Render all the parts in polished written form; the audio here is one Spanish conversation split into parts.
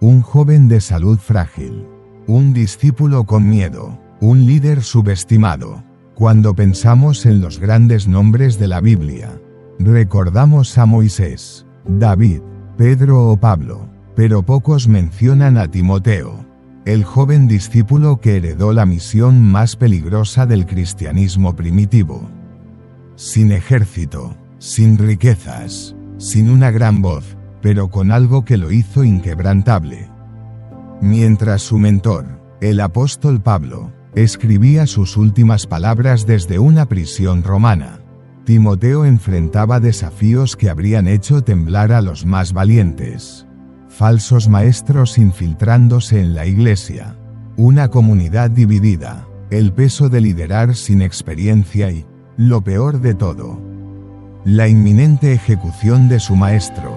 un joven de salud frágil, un discípulo con miedo, un líder subestimado. Cuando pensamos en los grandes nombres de la Biblia, recordamos a Moisés, David, Pedro o Pablo, pero pocos mencionan a Timoteo, el joven discípulo que heredó la misión más peligrosa del cristianismo primitivo. Sin ejército, sin riquezas, sin una gran voz, pero con algo que lo hizo inquebrantable. Mientras su mentor, el apóstol Pablo, escribía sus últimas palabras desde una prisión romana, Timoteo enfrentaba desafíos que habrían hecho temblar a los más valientes. Falsos maestros infiltrándose en la iglesia, una comunidad dividida, el peso de liderar sin experiencia y, lo peor de todo, la inminente ejecución de su maestro.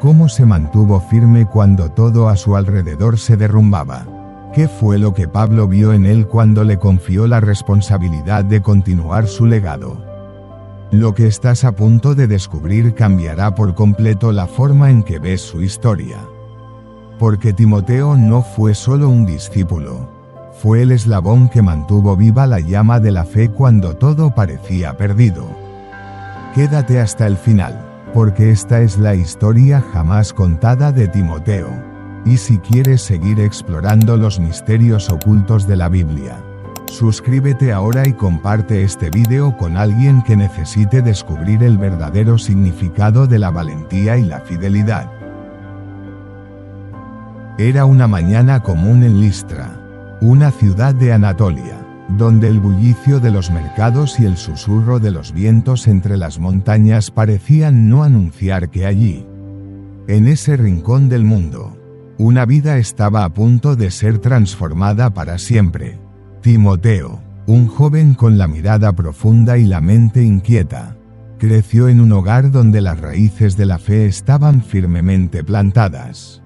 ¿Cómo se mantuvo firme cuando todo a su alrededor se derrumbaba? ¿Qué fue lo que Pablo vio en él cuando le confió la responsabilidad de continuar su legado? Lo que estás a punto de descubrir cambiará por completo la forma en que ves su historia. Porque Timoteo no fue solo un discípulo, fue el eslabón que mantuvo viva la llama de la fe cuando todo parecía perdido. Quédate hasta el final, porque esta es la historia jamás contada de Timoteo. Y si quieres seguir explorando los misterios ocultos de la Biblia, suscríbete ahora y comparte este video con alguien que necesite descubrir el verdadero significado de la valentía y la fidelidad. Era una mañana común en Listra, una ciudad de Anatolia, donde el bullicio de los mercados y el susurro de los vientos entre las montañas parecían no anunciar que allí, en ese rincón del mundo, una vida estaba a punto de ser transformada para siempre. Timoteo, un joven con la mirada profunda y la mente inquieta, creció en un hogar donde las raíces de la fe estaban firmemente plantadas.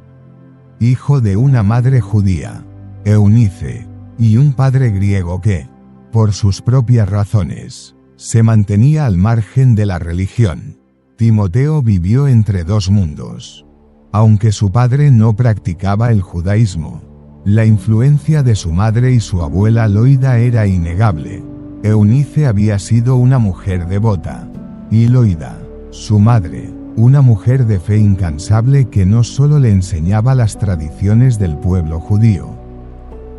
Hijo de una madre judía, Eunice, y un padre griego que, por sus propias razones, se mantenía al margen de la religión, Timoteo vivió entre dos mundos. Aunque su padre no practicaba el judaísmo, la influencia de su madre y su abuela Loida era innegable. Eunice había sido una mujer devota, y Loida, su madre, una mujer de fe incansable que no solo le enseñaba las tradiciones del pueblo judío,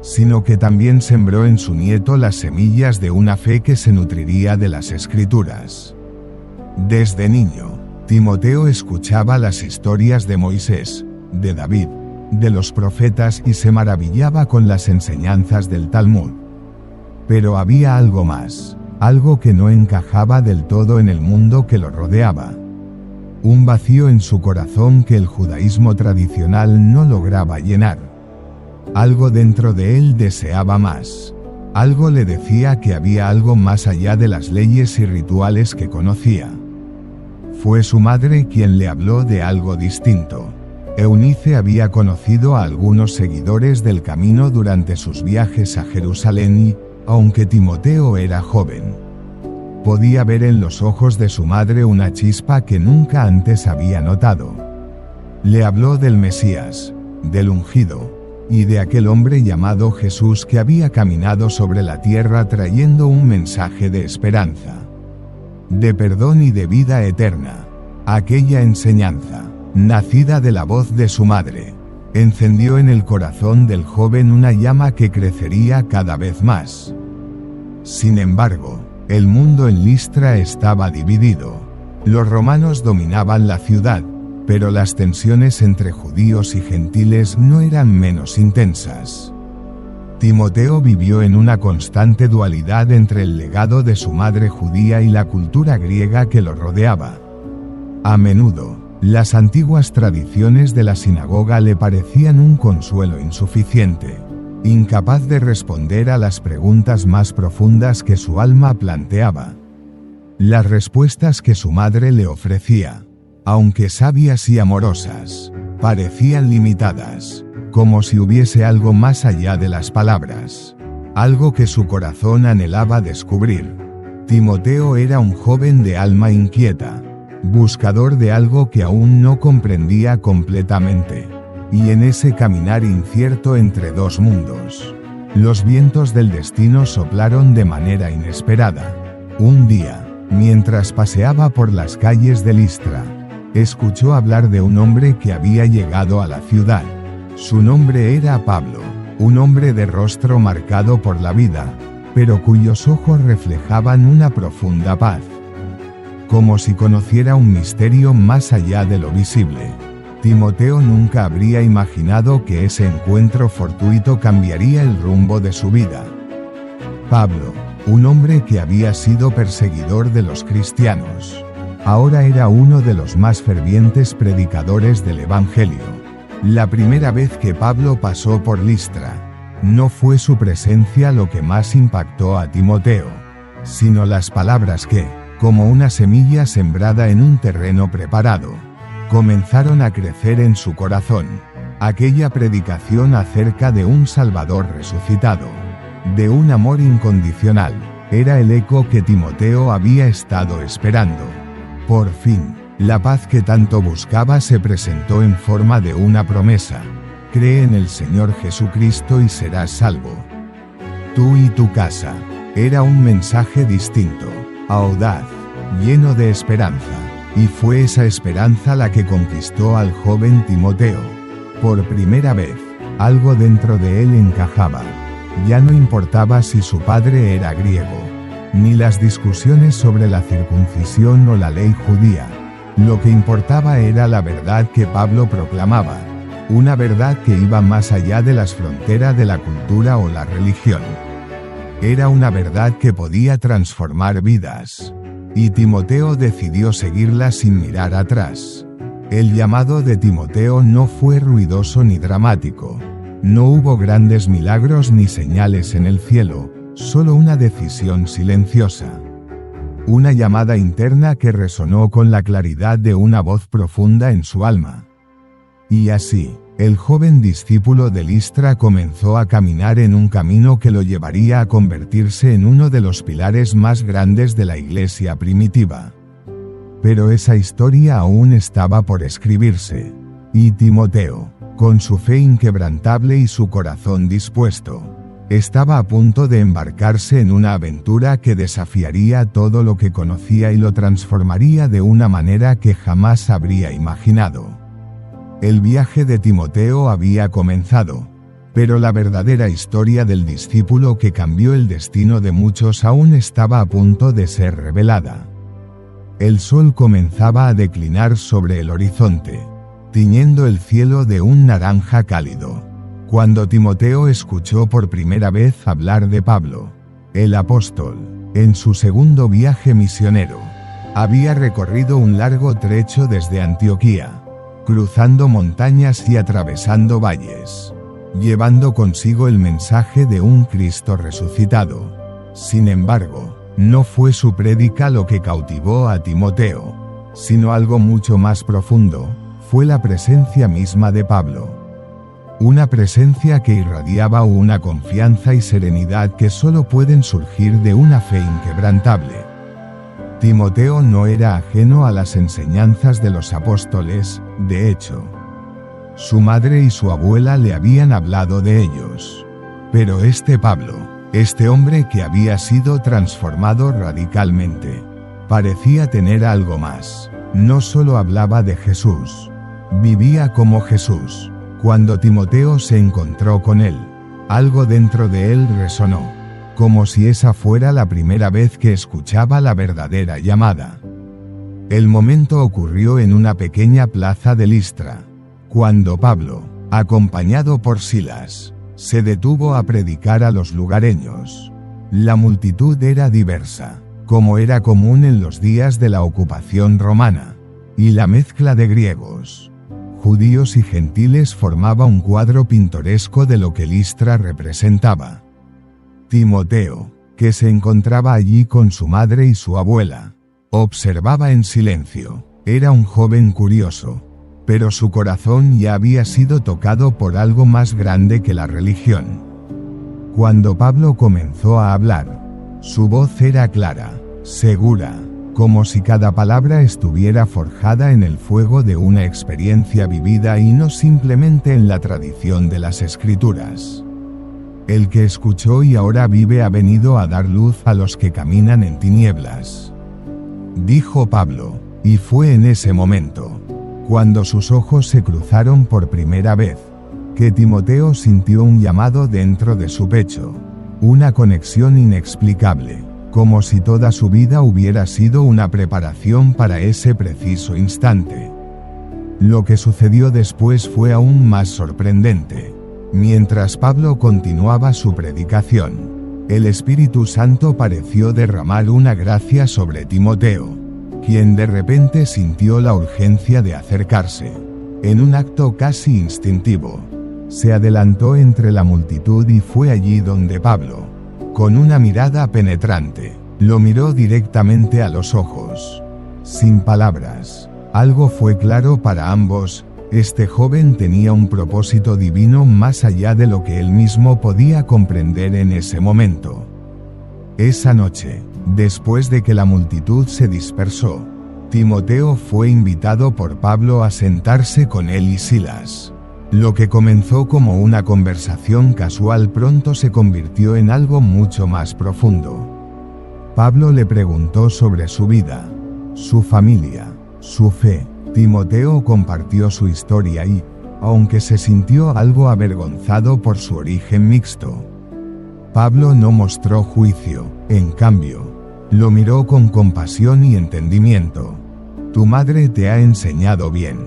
sino que también sembró en su nieto las semillas de una fe que se nutriría de las Escrituras. Desde niño, Timoteo escuchaba las historias de Moisés, de David, de los profetas y se maravillaba con las enseñanzas del Talmud. Pero había algo más, algo que no encajaba del todo en el mundo que lo rodeaba. Un vacío en su corazón que el judaísmo tradicional no lograba llenar. Algo dentro de él deseaba más. Algo le decía que había algo más allá de las leyes y rituales que conocía. Fue su madre quien le habló de algo distinto. Eunice había conocido a algunos seguidores del camino durante sus viajes a Jerusalén y, aunque Timoteo era joven, podía ver en los ojos de su madre una chispa que nunca antes había notado. Le habló del Mesías, del ungido, y de aquel hombre llamado Jesús que había caminado sobre la tierra trayendo un mensaje de esperanza, de perdón y de vida eterna. Aquella enseñanza, nacida de la voz de su madre, encendió en el corazón del joven una llama que crecería cada vez más. Sin embargo, el mundo en Listra estaba dividido. Los romanos dominaban la ciudad, pero las tensiones entre judíos y gentiles no eran menos intensas. Timoteo vivió en una constante dualidad entre el legado de su madre judía y la cultura griega que lo rodeaba. A menudo, las antiguas tradiciones de la sinagoga le parecían un consuelo insuficiente, incapaz de responder a las preguntas más profundas que su alma planteaba. Las respuestas que su madre le ofrecía, aunque sabias y amorosas, parecían limitadas, como si hubiese algo más allá de las palabras, algo que su corazón anhelaba descubrir. Timoteo era un joven de alma inquieta, buscador de algo que aún no comprendía completamente, y en ese caminar incierto entre dos mundos, los vientos del destino soplaron de manera inesperada. Un día, mientras paseaba por las calles de Listra, escuchó hablar de un hombre que había llegado a la ciudad. Su nombre era Pablo, un hombre de rostro marcado por la vida, pero cuyos ojos reflejaban una profunda paz, como si conociera un misterio más allá de lo visible. Timoteo nunca habría imaginado que ese encuentro fortuito cambiaría el rumbo de su vida. Pablo, un hombre que había sido perseguidor de los cristianos, ahora era uno de los más fervientes predicadores del Evangelio. La primera vez que Pablo pasó por Listra, no fue su presencia lo que más impactó a Timoteo, sino las palabras que, como una semilla sembrada en un terreno preparado, comenzaron a crecer en su corazón. Aquella predicación acerca de un Salvador resucitado, de un amor incondicional, era el eco que Timoteo había estado esperando. Por fin, la paz que tanto buscaba se presentó en forma de una promesa: cree en el Señor Jesucristo y serás salvo, tú y tu casa. Era un mensaje distinto, audaz, lleno de esperanza, y fue esa esperanza la que conquistó al joven Timoteo. Por primera vez, algo dentro de él encajaba. Ya no importaba si su padre era griego, ni las discusiones sobre la circuncisión o la ley judía. Lo que importaba era la verdad que Pablo proclamaba, una verdad que iba más allá de las fronteras de la cultura o la religión. Era una verdad que podía transformar vidas. Y Timoteo decidió seguirla sin mirar atrás. El llamado de Timoteo no fue ruidoso ni dramático. No hubo grandes milagros ni señales en el cielo, solo una decisión silenciosa. Una llamada interna que resonó con la claridad de una voz profunda en su alma. Y así, el joven discípulo de Listra comenzó a caminar en un camino que lo llevaría a convertirse en uno de los pilares más grandes de la iglesia primitiva. Pero esa historia aún estaba por escribirse. Y Timoteo, con su fe inquebrantable y su corazón dispuesto, estaba a punto de embarcarse en una aventura que desafiaría todo lo que conocía y lo transformaría de una manera que jamás habría imaginado. El viaje de Timoteo había comenzado, pero la verdadera historia del discípulo que cambió el destino de muchos aún estaba a punto de ser revelada. El sol comenzaba a declinar sobre el horizonte, tiñendo el cielo de un naranja cálido, cuando Timoteo escuchó por primera vez hablar de Pablo, el apóstol, en su segundo viaje misionero. Había recorrido un largo trecho desde Antioquía, cruzando montañas y atravesando valles, llevando consigo el mensaje de un Cristo resucitado. Sin embargo, no fue su prédica lo que cautivó a Timoteo, sino algo mucho más profundo: fue la presencia misma de Pablo. Una presencia que irradiaba una confianza y serenidad que solo pueden surgir de una fe inquebrantable. Timoteo no era ajeno a las enseñanzas de los apóstoles, de hecho, su madre y su abuela le habían hablado de ellos. Pero este Pablo, este hombre que había sido transformado radicalmente, parecía tener algo más. No solo hablaba de Jesús, vivía como Jesús. Cuando Timoteo se encontró con él, algo dentro de él resonó, como si esa fuera la primera vez que escuchaba la verdadera llamada. El momento ocurrió en una pequeña plaza de Listra, cuando Pablo, acompañado por Silas, se detuvo a predicar a los lugareños. La multitud era diversa, como era común en los días de la ocupación romana, y la mezcla de griegos, judíos y gentiles formaba un cuadro pintoresco de lo que Listra representaba. Timoteo, que se encontraba allí con su madre y su abuela, observaba en silencio. Era un joven curioso, pero su corazón ya había sido tocado por algo más grande que la religión. Cuando Pablo comenzó a hablar, su voz era clara, segura, como si cada palabra estuviera forjada en el fuego de una experiencia vivida y no simplemente en la tradición de las Escrituras. El que escuchó y ahora vive ha venido a dar luz a los que caminan en tinieblas. Dijo Pablo, y fue en ese momento, cuando sus ojos se cruzaron por primera vez, que Timoteo sintió un llamado dentro de su pecho, una conexión inexplicable, como si toda su vida hubiera sido una preparación para ese preciso instante. Lo que sucedió después fue aún más sorprendente. Mientras Pablo continuaba su predicación, el Espíritu Santo pareció derramar una gracia sobre Timoteo, quien de repente sintió la urgencia de acercarse. En un acto casi instintivo, se adelantó entre la multitud y fue allí donde Pablo, con una mirada penetrante, lo miró directamente a los ojos. Sin palabras, algo fue claro para ambos: este joven tenía un propósito divino más allá de lo que él mismo podía comprender en ese momento. Esa noche, después de que la multitud se dispersó, Timoteo fue invitado por Pablo a sentarse con él y Silas. Lo que comenzó como una conversación casual pronto se convirtió en algo mucho más profundo. Pablo le preguntó sobre su vida, su familia, su fe. Timoteo compartió su historia y, aunque se sintió algo avergonzado por su origen mixto, Pablo no mostró juicio, en cambio, lo miró con compasión y entendimiento. Tu madre te ha enseñado bien,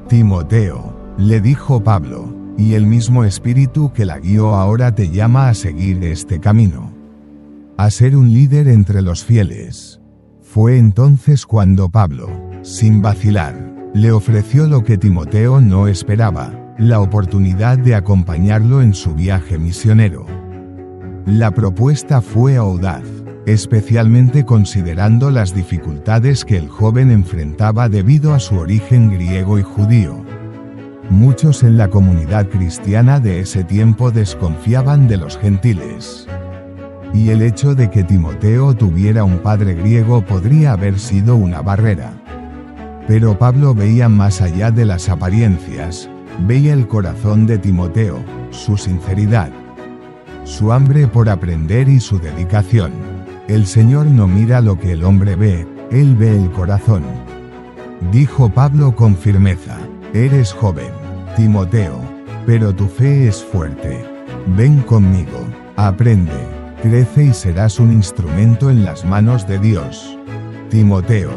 Timoteo, le dijo Pablo, y el mismo espíritu que la guió ahora te llama a seguir este camino, a ser un líder entre los fieles. Fue entonces cuando Pablo, sin vacilar, le ofreció lo que Timoteo no esperaba, la oportunidad de acompañarlo en su viaje misionero. La propuesta fue audaz, especialmente considerando las dificultades que el joven enfrentaba debido a su origen griego y judío. Muchos en la comunidad cristiana de ese tiempo desconfiaban de los gentiles, y el hecho de que Timoteo tuviera un padre griego podría haber sido una barrera. Pero Pablo veía más allá de las apariencias, veía el corazón de Timoteo, su sinceridad, su hambre por aprender y su dedicación. El Señor no mira lo que el hombre ve, Él ve el corazón. Dijo Pablo con firmeza, eres joven, Timoteo, pero tu fe es fuerte. Ven conmigo, aprende, crece y serás un instrumento en las manos de Dios. Timoteo,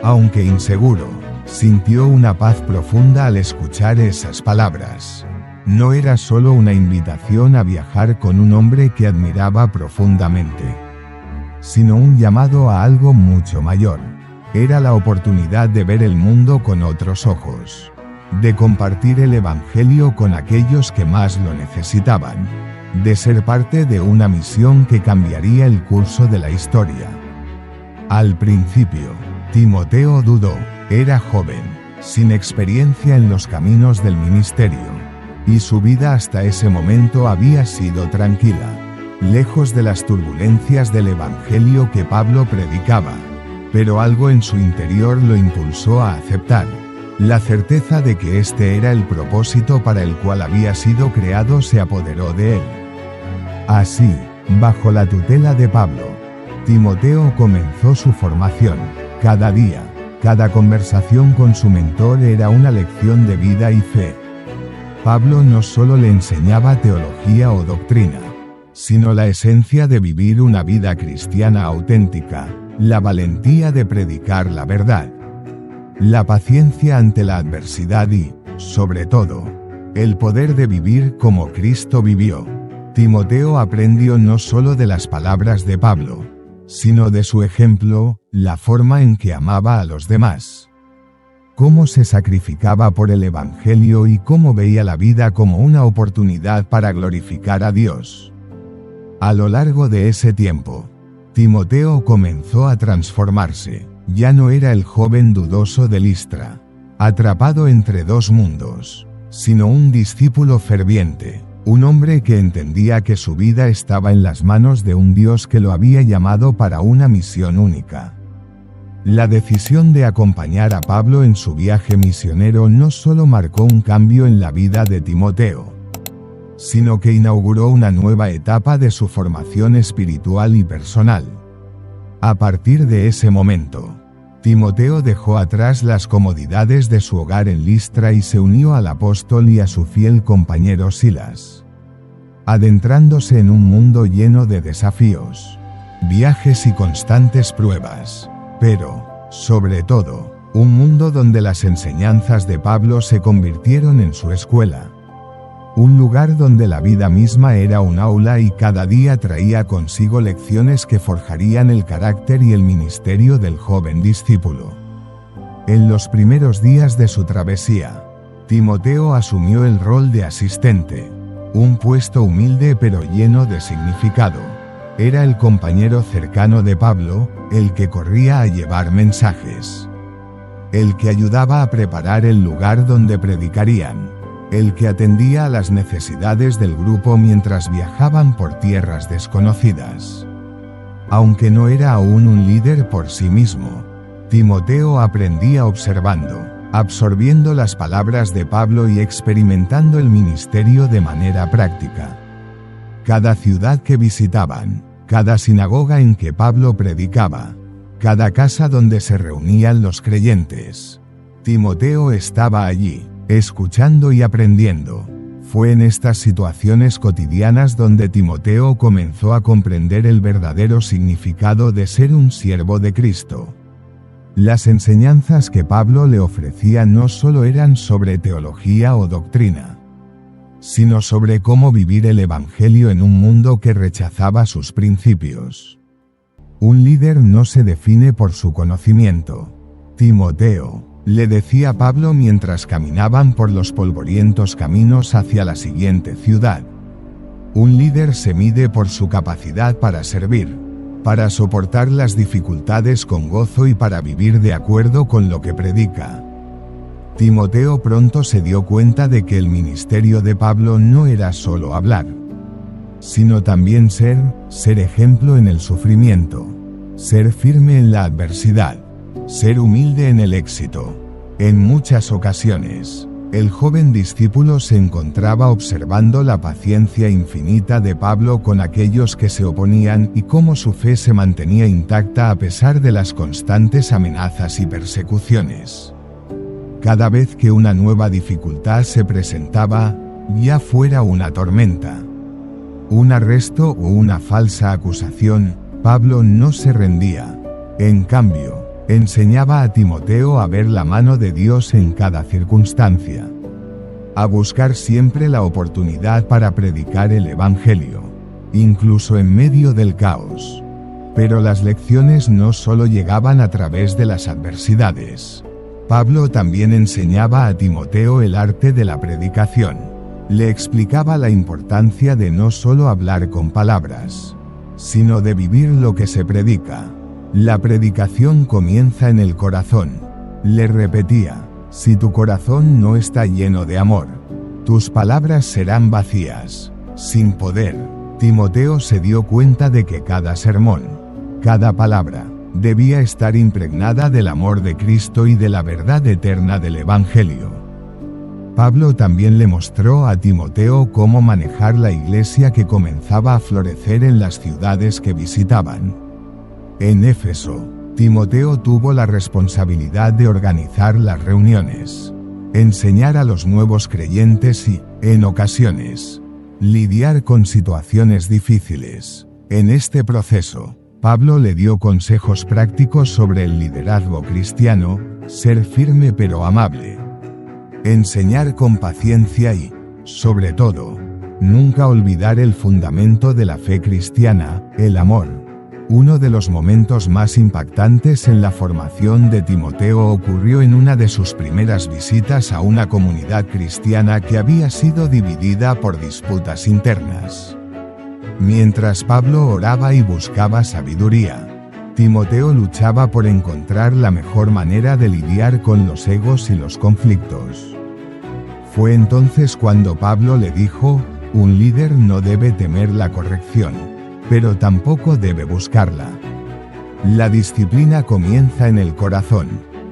aunque inseguro, sintió una paz profunda al escuchar esas palabras. No era solo una invitación a viajar con un hombre que admiraba profundamente, sino un llamado a algo mucho mayor. Era la oportunidad de ver el mundo con otros ojos, de compartir el Evangelio con aquellos que más lo necesitaban, de ser parte de una misión que cambiaría el curso de la historia. Al principio, Timoteo dudó, era joven, sin experiencia en los caminos del ministerio, y su vida hasta ese momento había sido tranquila, lejos de las turbulencias del Evangelio que Pablo predicaba. Pero algo en su interior lo impulsó a aceptar. La certeza de que este era el propósito para el cual había sido creado se apoderó de él. Así, bajo la tutela de Pablo, Timoteo comenzó su formación. Cada día, cada conversación con su mentor era una lección de vida y fe. Pablo no solo le enseñaba teología o doctrina, sino la esencia de vivir una vida cristiana auténtica, la valentía de predicar la verdad, la paciencia ante la adversidad y, sobre todo, el poder de vivir como Cristo vivió. Timoteo aprendió no solo de las palabras de Pablo, sino de su ejemplo, la forma en que amaba a los demás, cómo se sacrificaba por el Evangelio y cómo veía la vida como una oportunidad para glorificar a Dios. A lo largo de ese tiempo, Timoteo comenzó a transformarse. Ya no era el joven dudoso de Listra, atrapado entre dos mundos, sino un discípulo ferviente, un hombre que entendía que su vida estaba en las manos de un Dios que lo había llamado para una misión única. La decisión de acompañar a Pablo en su viaje misionero no solo marcó un cambio en la vida de Timoteo, sino que inauguró una nueva etapa de su formación espiritual y personal. A partir de ese momento, Timoteo dejó atrás las comodidades de su hogar en Listra y se unió al apóstol y a su fiel compañero Silas, adentrándose en un mundo lleno de desafíos, viajes y constantes pruebas, pero, sobre todo, un mundo donde las enseñanzas de Pablo se convirtieron en su escuela. Un lugar donde la vida misma era un aula y cada día traía consigo lecciones que forjarían el carácter y el ministerio del joven discípulo. En los primeros días de su travesía, Timoteo asumió el rol de asistente, un puesto humilde pero lleno de significado. Era el compañero cercano de Pablo, el que corría a llevar mensajes, el que ayudaba a preparar el lugar donde predicarían, el que atendía a las necesidades del grupo mientras viajaban por tierras desconocidas. Aunque no era aún un líder por sí mismo, Timoteo aprendía observando, absorbiendo las palabras de Pablo y experimentando el ministerio de manera práctica. Cada ciudad que visitaban, cada sinagoga en que Pablo predicaba, cada casa donde se reunían los creyentes, Timoteo estaba allí, escuchando y aprendiendo. Fue en estas situaciones cotidianas donde Timoteo comenzó a comprender el verdadero significado de ser un siervo de Cristo. Las enseñanzas que Pablo le ofrecía no solo eran sobre teología o doctrina, sino sobre cómo vivir el Evangelio en un mundo que rechazaba sus principios. Un líder no se define por su conocimiento. Timoteo, le decía Pablo mientras caminaban por los polvorientos caminos hacia la siguiente ciudad. Un líder se mide por su capacidad para servir, para soportar las dificultades con gozo y para vivir de acuerdo con lo que predica. Timoteo pronto se dio cuenta de que el ministerio de Pablo no era solo hablar, sino también ser ejemplo en el sufrimiento, ser firme en la adversidad, ser humilde en el éxito. En muchas ocasiones, el joven discípulo se encontraba observando la paciencia infinita de Pablo con aquellos que se oponían y cómo su fe se mantenía intacta a pesar de las constantes amenazas y persecuciones. Cada vez que una nueva dificultad se presentaba, ya fuera una tormenta, un arresto o una falsa acusación, Pablo no se rendía. En cambio, enseñaba a Timoteo a ver la mano de Dios en cada circunstancia, a buscar siempre la oportunidad para predicar el Evangelio, incluso en medio del caos. Pero las lecciones no solo llegaban a través de las adversidades. Pablo también enseñaba a Timoteo el arte de la predicación. Le explicaba la importancia de no solo hablar con palabras, sino de vivir lo que se predica. La predicación comienza en el corazón. Le repetía, si tu corazón no está lleno de amor, tus palabras serán vacías, sin poder. Timoteo se dio cuenta de que cada sermón, cada palabra, debía estar impregnada del amor de Cristo y de la verdad eterna del Evangelio. Pablo también le mostró a Timoteo cómo manejar la iglesia que comenzaba a florecer en las ciudades que visitaban. En Éfeso, Timoteo tuvo la responsabilidad de organizar las reuniones, enseñar a los nuevos creyentes y, en ocasiones, lidiar con situaciones difíciles. En este proceso, Pablo le dio consejos prácticos sobre el liderazgo cristiano, ser firme pero amable, enseñar con paciencia y, sobre todo, nunca olvidar el fundamento de la fe cristiana, el amor. Uno de los momentos más impactantes en la formación de Timoteo ocurrió en una de sus primeras visitas a una comunidad cristiana que había sido dividida por disputas internas. Mientras Pablo oraba y buscaba sabiduría, Timoteo luchaba por encontrar la mejor manera de lidiar con los egos y los conflictos. Fue entonces cuando Pablo le dijo, un líder no debe temer la corrección, pero tampoco debe buscarla. La disciplina comienza en el corazón,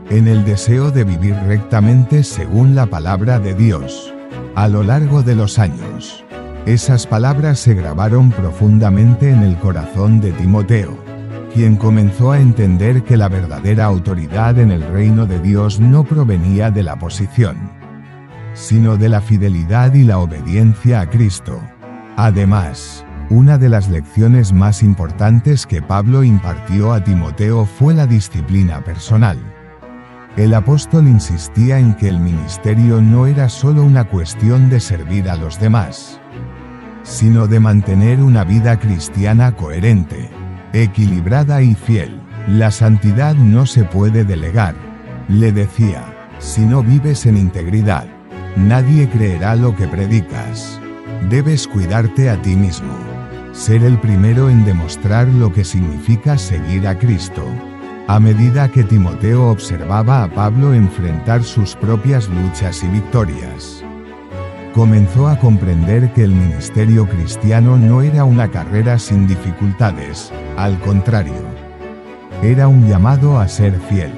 en el deseo de vivir rectamente según la palabra de Dios. A lo largo de los años, esas palabras se grabaron profundamente en el corazón de Timoteo, quien comenzó a entender que la verdadera autoridad en el reino de Dios no provenía de la posición, sino de la fidelidad y la obediencia a Cristo. Además, una de las lecciones más importantes que Pablo impartió a Timoteo fue la disciplina personal. El apóstol insistía en que el ministerio no era solo una cuestión de servir a los demás, sino de mantener una vida cristiana coherente, equilibrada y fiel. La santidad no se puede delegar, le decía. Si no vives en integridad, nadie creerá lo que predicas. Debes cuidarte a ti mismo. Ser el primero en demostrar lo que significa seguir a Cristo. A medida que Timoteo observaba a Pablo enfrentar sus propias luchas y victorias, comenzó a comprender que el ministerio cristiano no era una carrera sin dificultades, al contrario. Era un llamado a ser fiel,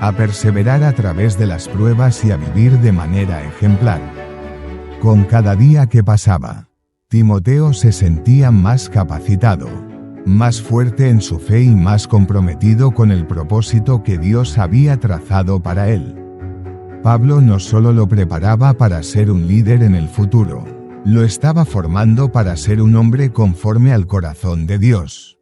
a perseverar a través de las pruebas y a vivir de manera ejemplar. Con cada día que pasaba, Timoteo se sentía más capacitado, más fuerte en su fe y más comprometido con el propósito que Dios había trazado para él. Pablo no solo lo preparaba para ser un líder en el futuro, lo estaba formando para ser un hombre conforme al corazón de Dios.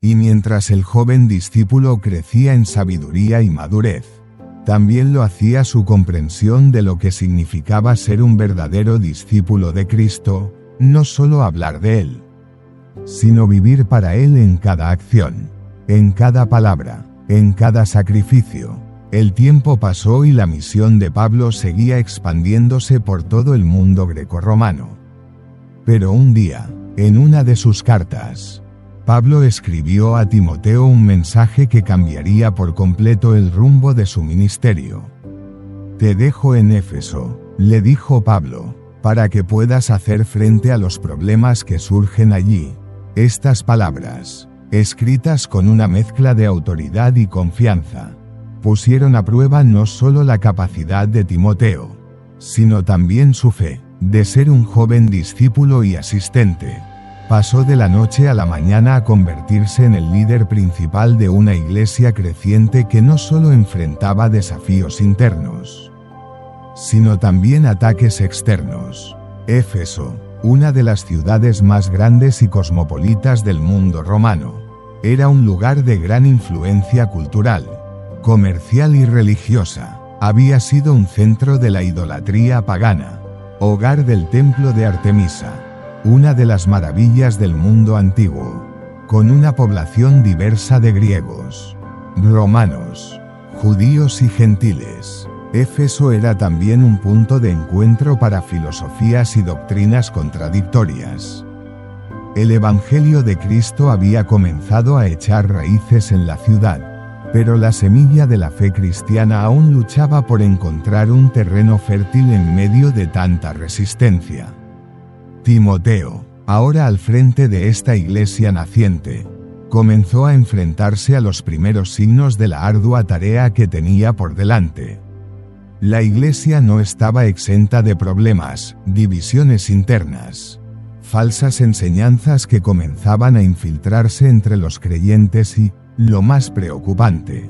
Y mientras el joven discípulo crecía en sabiduría y madurez, también lo hacía su comprensión de lo que significaba ser un verdadero discípulo de Cristo, no solo hablar de Él, sino vivir para Él en cada acción, en cada palabra, en cada sacrificio. El tiempo pasó y la misión de Pablo seguía expandiéndose por todo el mundo grecorromano. Pero un día, en una de sus cartas, Pablo escribió a Timoteo un mensaje que cambiaría por completo el rumbo de su ministerio. Te dejo en Éfeso, le dijo Pablo, para que puedas hacer frente a los problemas que surgen allí. Estas palabras, escritas con una mezcla de autoridad y confianza, pusieron a prueba no solo la capacidad de Timoteo, sino también su fe, de ser un joven discípulo y asistente. Pasó de la noche a la mañana a convertirse en el líder principal de una iglesia creciente que no solo enfrentaba desafíos internos, sino también ataques externos. Éfeso, una de las ciudades más grandes y cosmopolitas del mundo romano, era un lugar de gran influencia cultural, comercial y religiosa. Había sido un centro de la idolatría pagana, hogar del templo de Artemisa, una de las maravillas del mundo antiguo, con una población diversa de griegos, romanos, judíos y gentiles. Éfeso era también un punto de encuentro para filosofías y doctrinas contradictorias. El Evangelio de Cristo había comenzado a echar raíces en la ciudad, pero la semilla de la fe cristiana aún luchaba por encontrar un terreno fértil en medio de tanta resistencia. Timoteo, ahora al frente de esta iglesia naciente, comenzó a enfrentarse a los primeros signos de la ardua tarea que tenía por delante. La iglesia no estaba exenta de problemas, divisiones internas, falsas enseñanzas que comenzaban a infiltrarse entre los creyentes y, lo más preocupante,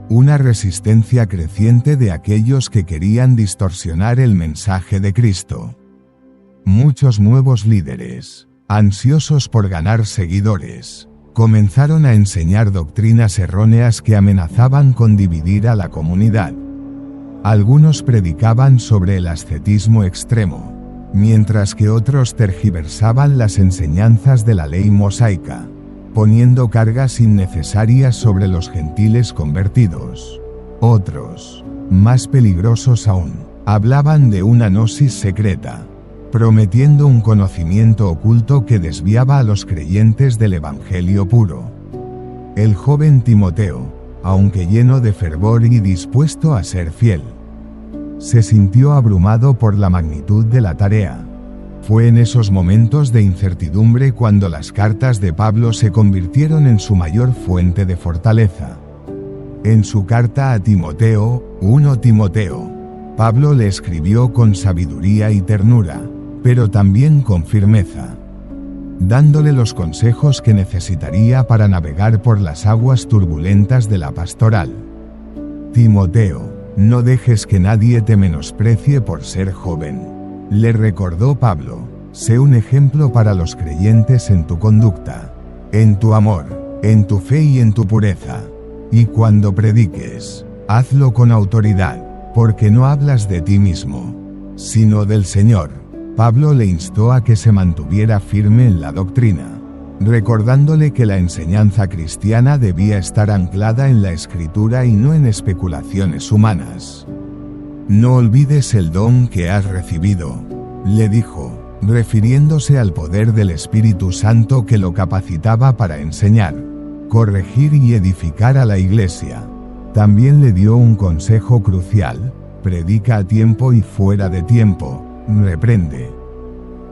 una resistencia creciente de aquellos que querían distorsionar el mensaje de Cristo. Muchos nuevos líderes, ansiosos por ganar seguidores, comenzaron a enseñar doctrinas erróneas que amenazaban con dividir a la comunidad. Algunos predicaban sobre el ascetismo extremo, mientras que otros tergiversaban las enseñanzas de la ley mosaica, poniendo cargas innecesarias sobre los gentiles convertidos. Otros, más peligrosos aún, hablaban de una gnosis secreta, prometiendo un conocimiento oculto que desviaba a los creyentes del evangelio puro. El joven Timoteo, aunque lleno de fervor y dispuesto a ser fiel, se sintió abrumado por la magnitud de la tarea. Fue en esos momentos de incertidumbre cuando las cartas de Pablo se convirtieron en su mayor fuente de fortaleza. En su carta a Timoteo, 1 Timoteo, Pablo le escribió con sabiduría y ternura, pero también con firmeza, dándole los consejos que necesitaría para navegar por las aguas turbulentas de la pastoral. Timoteo, no dejes que nadie te menosprecie por ser joven, le recordó Pablo, sé un ejemplo para los creyentes en tu conducta, en tu amor, en tu fe y en tu pureza. Y cuando prediques, hazlo con autoridad, porque no hablas de ti mismo, sino del Señor. Pablo le instó a que se mantuviera firme en la doctrina, recordándole que la enseñanza cristiana debía estar anclada en la Escritura y no en especulaciones humanas. No olvides el don que has recibido, le dijo, refiriéndose al poder del Espíritu Santo que lo capacitaba para enseñar, corregir y edificar a la iglesia. También le dio un consejo crucial: predica a tiempo y fuera de tiempo, reprende,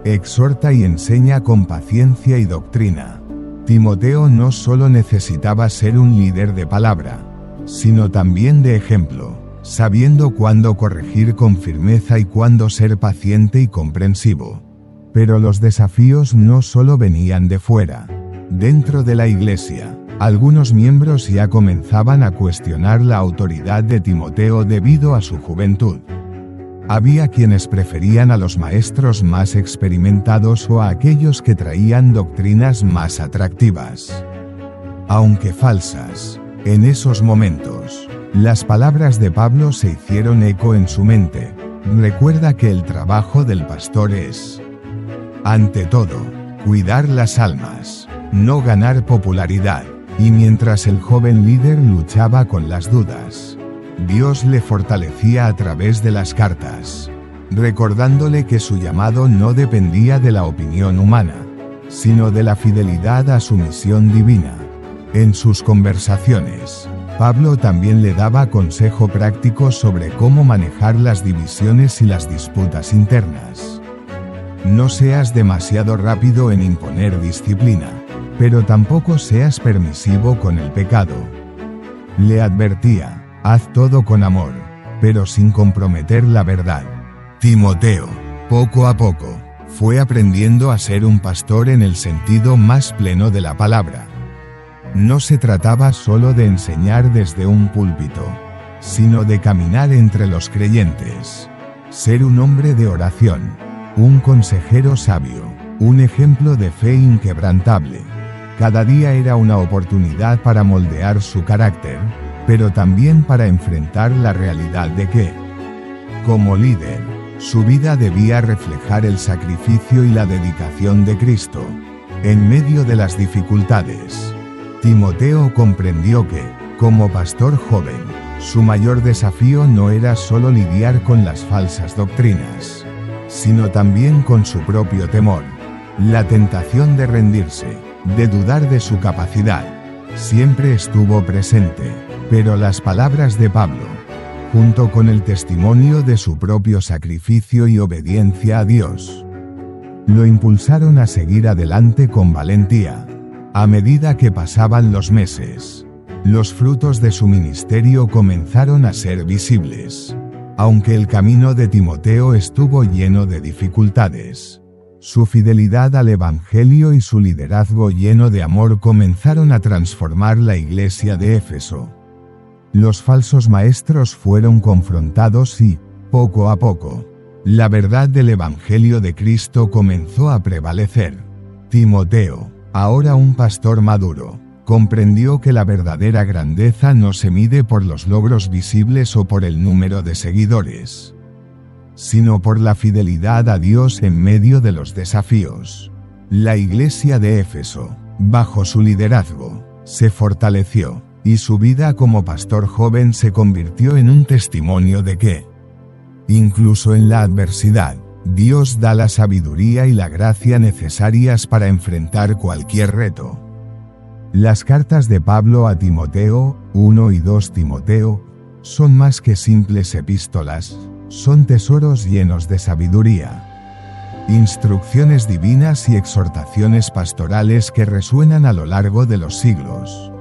exhorta y enseña con paciencia y doctrina. Timoteo no solo necesitaba ser un líder de palabra, sino también de ejemplo, sabiendo cuándo corregir con firmeza y cuándo ser paciente y comprensivo. Pero los desafíos no solo venían de fuera. Dentro de la iglesia, algunos miembros ya comenzaban a cuestionar la autoridad de Timoteo debido a su juventud. Había quienes preferían a los maestros más experimentados o a aquellos que traían doctrinas más atractivas, aunque falsas. En esos momentos, las palabras de Pablo se hicieron eco en su mente. Recuerda que el trabajo del pastor es, ante todo, cuidar las almas, no ganar popularidad. Y mientras el joven líder luchaba con las dudas, Dios le fortalecía a través de las cartas, recordándole que su llamado no dependía de la opinión humana, sino de la fidelidad a su misión divina. En sus conversaciones, Pablo también le daba consejo práctico sobre cómo manejar las divisiones y las disputas internas. No seas demasiado rápido en imponer disciplina, pero tampoco seas permisivo con el pecado. Le advertía, haz todo con amor, pero sin comprometer la verdad. Timoteo, poco a poco, fue aprendiendo a ser un pastor en el sentido más pleno de la palabra. No se trataba solo de enseñar desde un púlpito, sino de caminar entre los creyentes. Ser un hombre de oración, un consejero sabio, un ejemplo de fe inquebrantable. Cada día era una oportunidad para moldear su carácter, pero también para enfrentar la realidad de que, como líder, su vida debía reflejar el sacrificio y la dedicación de Cristo. En medio de las dificultades, Timoteo comprendió que, como pastor joven, su mayor desafío no era solo lidiar con las falsas doctrinas, sino también con su propio temor. La tentación de rendirse, de dudar de su capacidad, siempre estuvo presente, pero las palabras de Pablo, junto con el testimonio de su propio sacrificio y obediencia a Dios, lo impulsaron a seguir adelante con valentía. A medida que pasaban los meses, los frutos de su ministerio comenzaron a ser visibles. Aunque el camino de Timoteo estuvo lleno de dificultades, su fidelidad al Evangelio y su liderazgo lleno de amor comenzaron a transformar la iglesia de Éfeso. Los falsos maestros fueron confrontados y, poco a poco, la verdad del Evangelio de Cristo comenzó a prevalecer. Timoteo, ahora un pastor maduro, comprendió que la verdadera grandeza no se mide por los logros visibles o por el número de seguidores, sino por la fidelidad a Dios en medio de los desafíos. La iglesia de Éfeso, bajo su liderazgo, se fortaleció, y su vida como pastor joven se convirtió en un testimonio de que, incluso en la adversidad, Dios da la sabiduría y la gracia necesarias para enfrentar cualquier reto. Las cartas de Pablo a Timoteo, 1 y 2 Timoteo, son más que simples epístolas, son tesoros llenos de sabiduría. instrucciones divinas y exhortaciones pastorales que resuenan a lo largo de los siglos.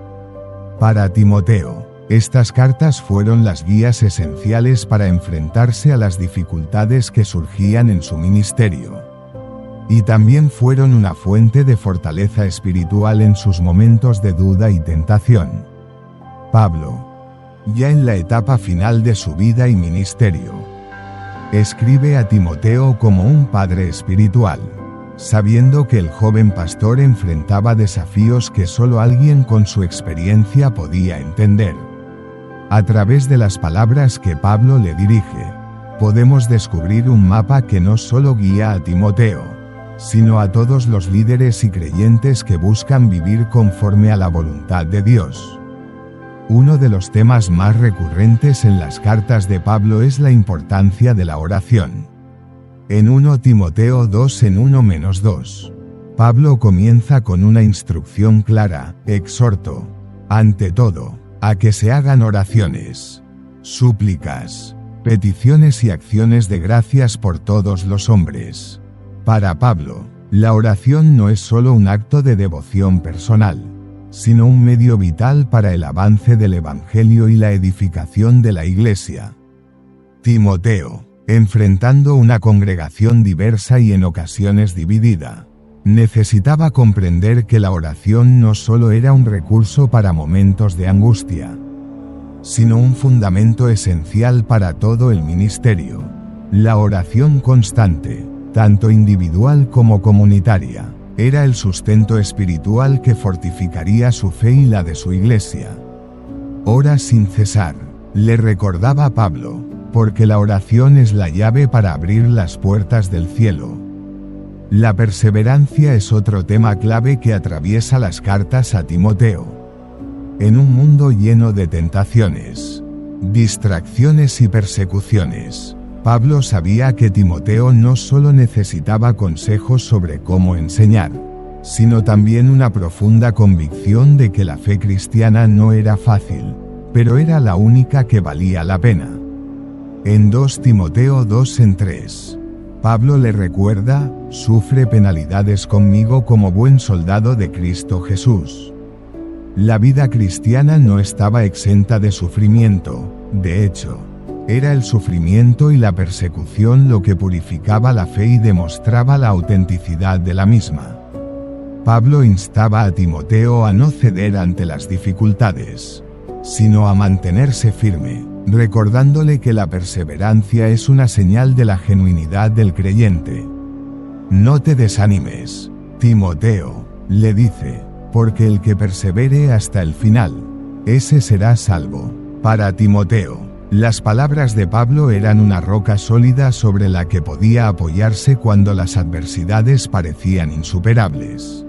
Para Timoteo, estas cartas fueron las guías esenciales para enfrentarse a las dificultades que surgían en su ministerio. Y también fueron una fuente de fortaleza espiritual en sus momentos de duda y tentación. Pablo, ya en la etapa final de su vida y ministerio, escribe a Timoteo como un padre espiritual, sabiendo que el joven pastor enfrentaba desafíos que solo alguien con su experiencia podía entender. A través de las palabras que Pablo le dirige, podemos descubrir un mapa que no solo guía a Timoteo, sino a todos los líderes y creyentes que buscan vivir conforme a la voluntad de Dios. Uno de los temas más recurrentes en las cartas de Pablo es la importancia de la oración. En 1 Timoteo 2 en 1-2, Pablo comienza con una instrucción clara: exhorto, ante todo, a que se hagan oraciones, súplicas, peticiones y acciones de gracias por todos los hombres. Para Pablo, la oración no es solo un acto de devoción personal, sino un medio vital para el avance del Evangelio y la edificación de la Iglesia. Timoteo, enfrentando una congregación diversa y en ocasiones dividida, necesitaba comprender que la oración no solo era un recurso para momentos de angustia, sino un fundamento esencial para todo el ministerio. La oración constante, tanto individual como comunitaria, era el sustento espiritual que fortificaría su fe y la de su iglesia. Ora sin cesar, le recordaba Pablo, porque la oración es la llave para abrir las puertas del cielo. La perseverancia es otro tema clave que atraviesa las cartas a Timoteo. En un mundo lleno de tentaciones, distracciones y persecuciones, Pablo sabía que Timoteo no solo necesitaba consejos sobre cómo enseñar, sino también una profunda convicción de que la fe cristiana no era fácil, pero era la única que valía la pena. En 2 Timoteo 2:3, Pablo le recuerda: sufre penalidades conmigo como buen soldado de Cristo Jesús. La vida cristiana no estaba exenta de sufrimiento, de hecho, era el sufrimiento y la persecución lo que purificaba la fe y demostraba la autenticidad de la misma. Pablo instaba a Timoteo a no ceder ante las dificultades, sino a mantenerse firme, recordándole que la perseverancia es una señal de la genuinidad del creyente. No te desanimes, Timoteo, le dice, porque el que persevere hasta el final, ese será salvo. Para Timoteo, las palabras de Pablo eran una roca sólida sobre la que podía apoyarse cuando las adversidades parecían insuperables.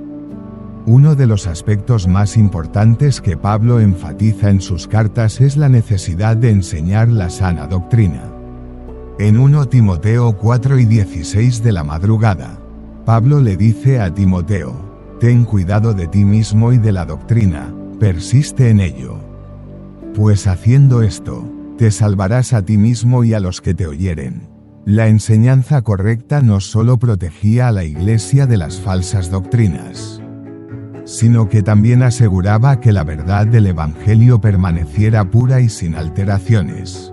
Uno de los aspectos más importantes que Pablo enfatiza en sus cartas es la necesidad de enseñar la sana doctrina. En 1 Timoteo 4:16 de la madrugada, Pablo le dice a Timoteo: ten cuidado de ti mismo y de la doctrina, persiste en ello. Pues haciendo esto, te salvarás a ti mismo y a los que te oyeren. La enseñanza correcta no solo protegía a la Iglesia de las falsas doctrinas, sino que también aseguraba que la verdad del Evangelio permaneciera pura y sin alteraciones.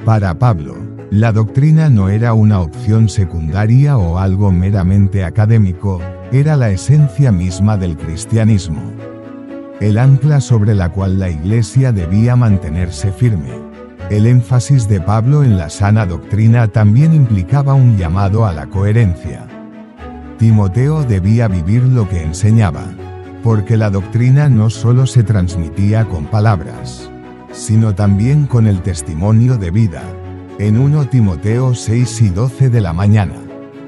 Para Pablo, la doctrina no era una opción secundaria o algo meramente académico, era la esencia misma del cristianismo. El ancla sobre la cual la Iglesia debía mantenerse firme. El énfasis de Pablo en la sana doctrina también implicaba un llamado a la coherencia. Timoteo debía vivir lo que enseñaba, porque la doctrina no solo se transmitía con palabras, sino también con el testimonio de vida. En 1 Timoteo 6:12 de la mañana,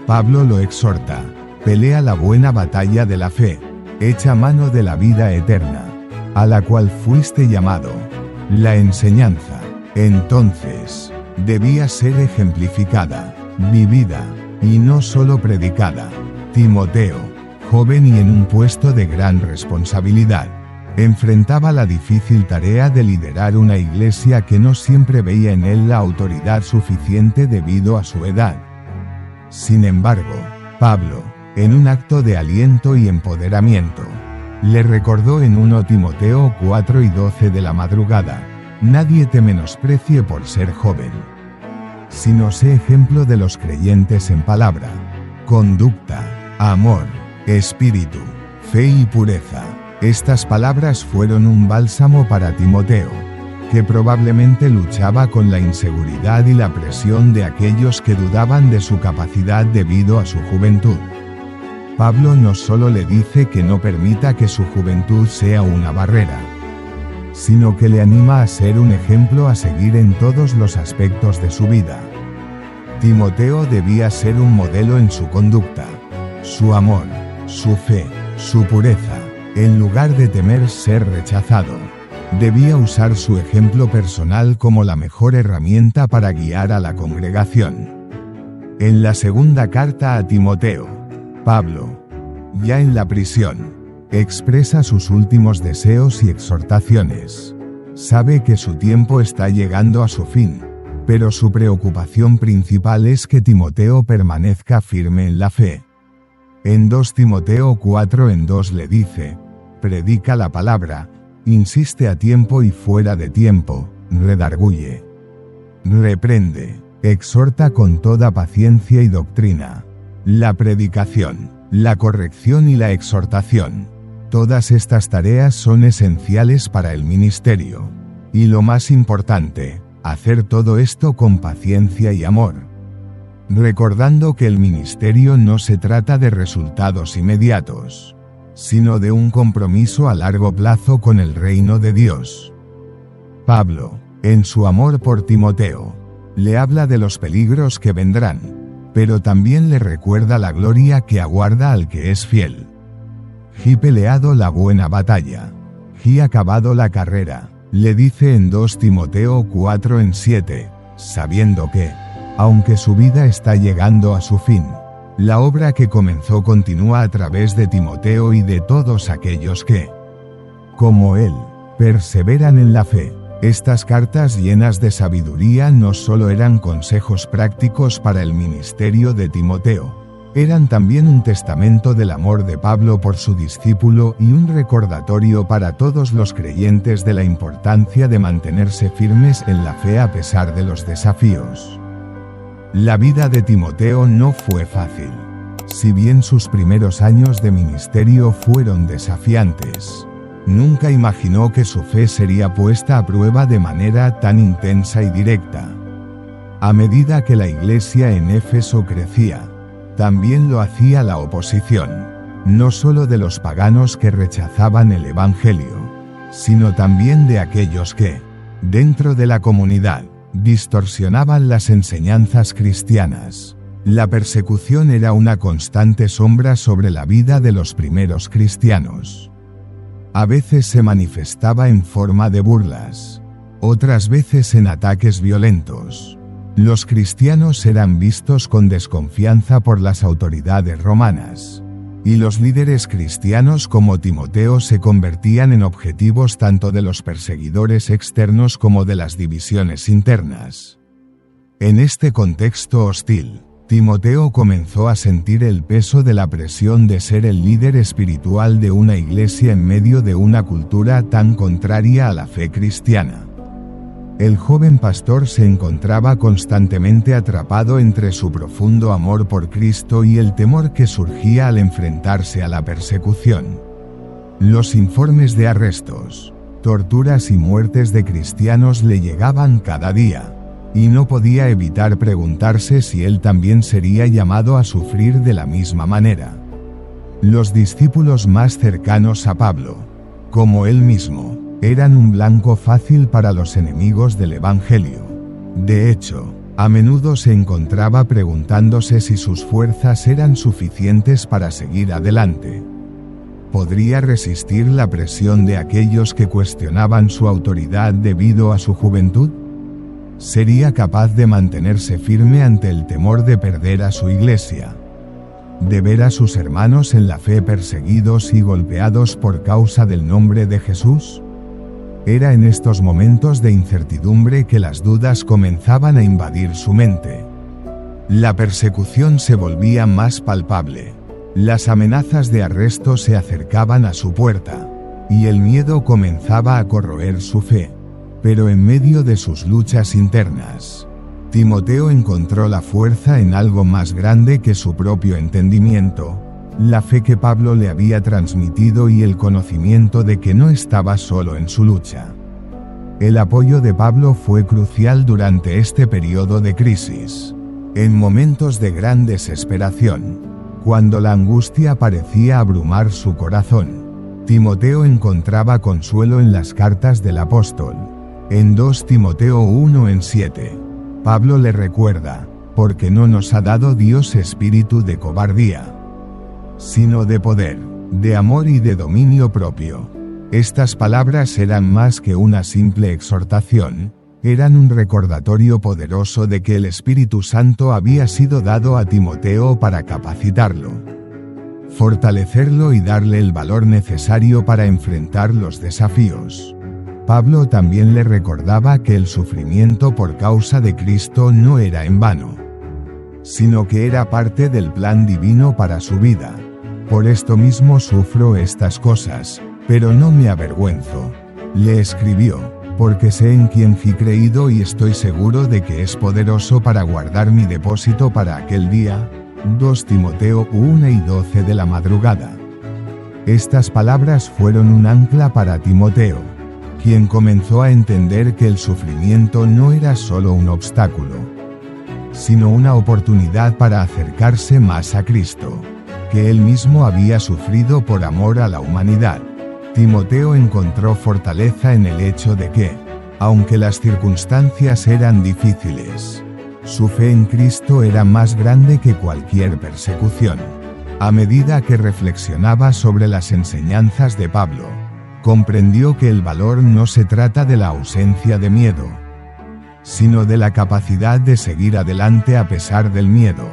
Pablo lo exhorta: pelea la buena batalla de la fe, echa mano de la vida eterna, a la cual fuiste llamado. La enseñanza, entonces, debía ser ejemplificada, vivida, y no solo predicada. Timoteo, joven y en un puesto de gran responsabilidad, enfrentaba la difícil tarea de liderar una iglesia que no siempre veía en él la autoridad suficiente debido a su edad. Sin embargo, Pablo, en un acto de aliento y empoderamiento, le recordó en 1 Timoteo 4:12 de la madrugada: nadie te menosprecie por ser joven, sino sé ejemplo de los creyentes en palabra, conducta, amor, espíritu, fe y pureza. Estas palabras fueron un bálsamo para Timoteo, que probablemente luchaba con la inseguridad y la presión de aquellos que dudaban de su capacidad debido a su juventud. Pablo no solo le dice que no permita que su juventud sea una barrera, sino que le anima a ser un ejemplo a seguir en todos los aspectos de su vida. Timoteo debía ser un modelo en su conducta, su amor, su fe, su pureza. En lugar de temer ser rechazado, debía usar su ejemplo personal como la mejor herramienta para guiar a la congregación. En la segunda carta a Timoteo, Pablo, ya en la prisión, expresa sus últimos deseos y exhortaciones. Sabe que su tiempo está llegando a su fin, pero su preocupación principal es que Timoteo permanezca firme en la fe. En 2 Timoteo 4:2 le dice: predica la palabra, insiste a tiempo y fuera de tiempo, redarguye, reprende, exhorta con toda paciencia y doctrina. La predicación, la corrección y la exhortación, todas estas tareas son esenciales para el ministerio. Y lo más importante, hacer todo esto con paciencia y amor, recordando que el ministerio no se trata de resultados inmediatos, sino de un compromiso a largo plazo con el reino de Dios. Pablo, en su amor por Timoteo, le habla de los peligros que vendrán, pero también le recuerda la gloria que aguarda al que es fiel. He peleado la buena batalla, he acabado la carrera, le dice en 2 Timoteo 4:7, sabiendo que, aunque su vida está llegando a su fin, la obra que comenzó continúa a través de Timoteo y de todos aquellos que, como él, perseveran en la fe. Estas cartas llenas de sabiduría no solo eran consejos prácticos para el ministerio de Timoteo, eran también un testamento del amor de Pablo por su discípulo y un recordatorio para todos los creyentes de la importancia de mantenerse firmes en la fe a pesar de los desafíos. La vida de Timoteo no fue fácil. Si bien sus primeros años de ministerio fueron desafiantes, nunca imaginó que su fe sería puesta a prueba de manera tan intensa y directa. A medida que la iglesia en Éfeso crecía, también lo hacía la oposición, no solo de los paganos que rechazaban el evangelio, sino también de aquellos que, dentro de la comunidad, distorsionaban las enseñanzas cristianas. La persecución era una constante sombra sobre la vida de los primeros cristianos. A veces se manifestaba en forma de burlas, otras veces en ataques violentos. Los cristianos eran vistos con desconfianza por las autoridades romanas, y los líderes cristianos como Timoteo se convertían en objetivos tanto de los perseguidores externos como de las divisiones internas. En este contexto hostil, Timoteo comenzó a sentir el peso de la presión de ser el líder espiritual de una iglesia en medio de una cultura tan contraria a la fe cristiana. El joven pastor se encontraba constantemente atrapado entre su profundo amor por Cristo y el temor que surgía al enfrentarse a la persecución. Los informes de arrestos, torturas y muertes de cristianos le llegaban cada día, y no podía evitar preguntarse si él también sería llamado a sufrir de la misma manera. Los discípulos más cercanos a Pablo, como él mismo, eran un blanco fácil para los enemigos del Evangelio. De hecho, a menudo se encontraba preguntándose si sus fuerzas eran suficientes para seguir adelante. ¿Podría resistir la presión de aquellos que cuestionaban su autoridad debido a su juventud? ¿Sería capaz de mantenerse firme ante el temor de perder a su iglesia, de ver a sus hermanos en la fe perseguidos y golpeados por causa del nombre de Jesús? Era en estos momentos de incertidumbre que las dudas comenzaban a invadir su mente. La persecución se volvía más palpable. Las amenazas de arresto se acercaban a su puerta, y el miedo comenzaba a corroer su fe. Pero en medio de sus luchas internas, Timoteo encontró la fuerza en algo más grande que su propio entendimiento, la fe que Pablo le había transmitido y el conocimiento de que no estaba solo en su lucha. El apoyo de Pablo fue crucial durante este periodo de crisis. En momentos de gran desesperación, cuando la angustia parecía abrumar su corazón, Timoteo encontraba consuelo en las cartas del apóstol. En 2 Timoteo 1:7, Pablo le recuerda, porque no nos ha dado Dios espíritu de cobardía, sino de poder, de amor y de dominio propio. Estas palabras eran más que una simple exhortación, eran un recordatorio poderoso de que el Espíritu Santo había sido dado a Timoteo para capacitarlo, fortalecerlo y darle el valor necesario para enfrentar los desafíos. Pablo también le recordaba que el sufrimiento por causa de Cristo no era en vano, sino que era parte del plan divino para su vida. Por esto mismo sufro estas cosas, pero no me avergüenzo, le escribió, porque sé en quién fui creído y estoy seguro de que es poderoso para guardar mi depósito para aquel día. 2 Timoteo 1:12 de la madrugada. Estas palabras fueron un ancla para Timoteo, quien comenzó a entender que el sufrimiento no era solo un obstáculo, sino una oportunidad para acercarse más a Cristo, que él mismo había sufrido por amor a la humanidad. Timoteo encontró fortaleza en el hecho de que, aunque las circunstancias eran difíciles, su fe en Cristo era más grande que cualquier persecución. A medida que reflexionaba sobre las enseñanzas de Pablo, comprendió que el valor no se trata de la ausencia de miedo, sino de la capacidad de seguir adelante a pesar del miedo.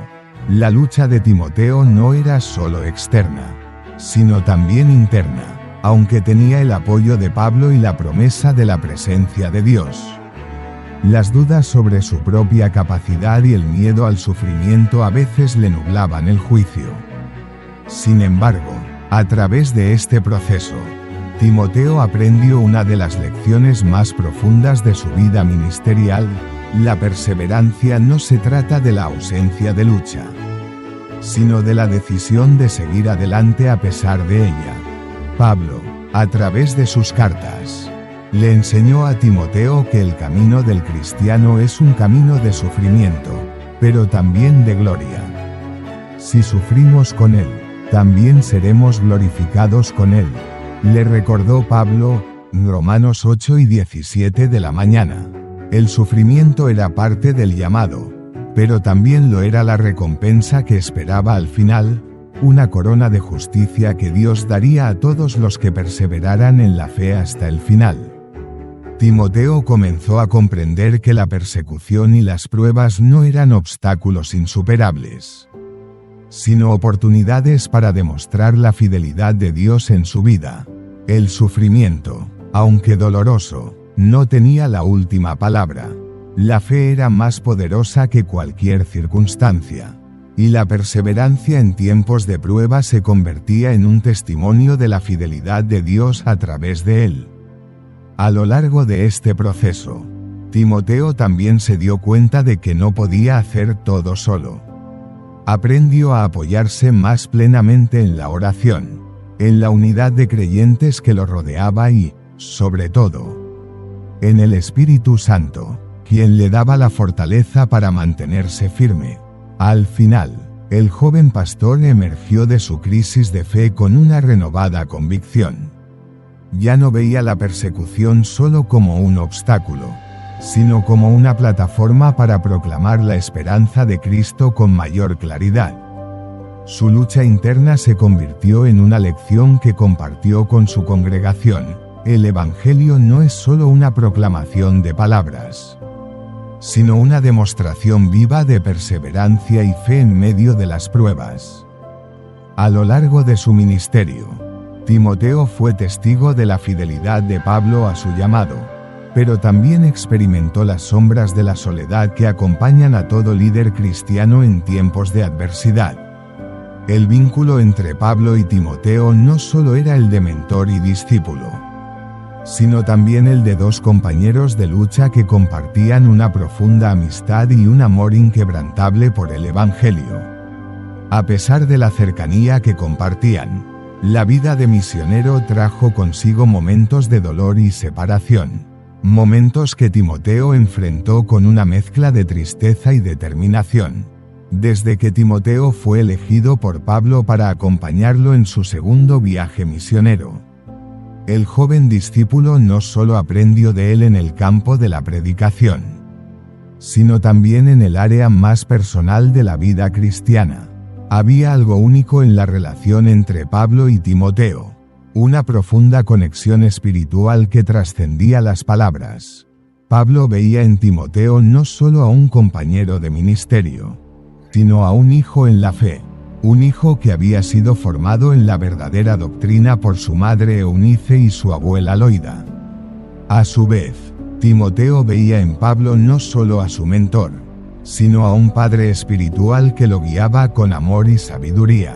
La lucha de Timoteo no era solo externa, sino también interna, aunque tenía el apoyo de Pablo y la promesa de la presencia de Dios. Las dudas sobre su propia capacidad y el miedo al sufrimiento a veces le nublaban el juicio. Sin embargo, a través de este proceso, Timoteo aprendió una de las lecciones más profundas de su vida ministerial: la perseverancia no se trata de la ausencia de lucha, sino de la decisión de seguir adelante a pesar de ella. Pablo, a través de sus cartas, le enseñó a Timoteo que el camino del cristiano es un camino de sufrimiento, pero también de gloria. Si sufrimos con él, también seremos glorificados con él, le recordó Pablo, Romanos 8:17 de la mañana. El sufrimiento era parte del llamado, pero también lo era la recompensa que esperaba al final, una corona de justicia que Dios daría a todos los que perseveraran en la fe hasta el final. Timoteo comenzó a comprender que la persecución y las pruebas no eran obstáculos insuperables, sino oportunidades para demostrar la fidelidad de Dios en su vida. El sufrimiento, aunque doloroso, no tenía la última palabra. La fe era más poderosa que cualquier circunstancia, y la perseverancia en tiempos de prueba se convertía en un testimonio de la fidelidad de Dios a través de él. A lo largo de este proceso, Timoteo también se dio cuenta de que no podía hacer todo solo. Aprendió a apoyarse más plenamente en la oración, en la unidad de creyentes que lo rodeaba y, sobre todo, en el Espíritu Santo, quien le daba la fortaleza para mantenerse firme. Al final, el joven pastor emergió de su crisis de fe con una renovada convicción. Ya no veía la persecución solo como un obstáculo, sino como una plataforma para proclamar la esperanza de Cristo con mayor claridad. Su lucha interna se convirtió en una lección que compartió con su congregación. El Evangelio no es solo una proclamación de palabras, sino una demostración viva de perseverancia y fe en medio de las pruebas. A lo largo de su ministerio, Timoteo fue testigo de la fidelidad de Pablo a su llamado. pero también experimentó las sombras de la soledad que acompañan a todo líder cristiano en tiempos de adversidad. El vínculo entre Pablo y Timoteo no solo era el de mentor y discípulo, sino también el de dos compañeros de lucha que compartían una profunda amistad y un amor inquebrantable por el Evangelio. A pesar de la cercanía que compartían, la vida de misionero trajo consigo momentos de dolor y separación, momentos que Timoteo enfrentó con una mezcla de tristeza y determinación. Desde que Timoteo fue elegido por Pablo para acompañarlo en su segundo viaje misionero, el joven discípulo no solo aprendió de él en el campo de la predicación, sino también en el área más personal de la vida cristiana. Había algo único en la relación entre Pablo y Timoteo, una profunda conexión espiritual que trascendía las palabras. Pablo veía en Timoteo no solo a un compañero de ministerio, sino a un hijo en la fe, un hijo que había sido formado en la verdadera doctrina por su madre Eunice y su abuela Loida. A su vez, Timoteo veía en Pablo no solo a su mentor, sino a un padre espiritual que lo guiaba con amor y sabiduría.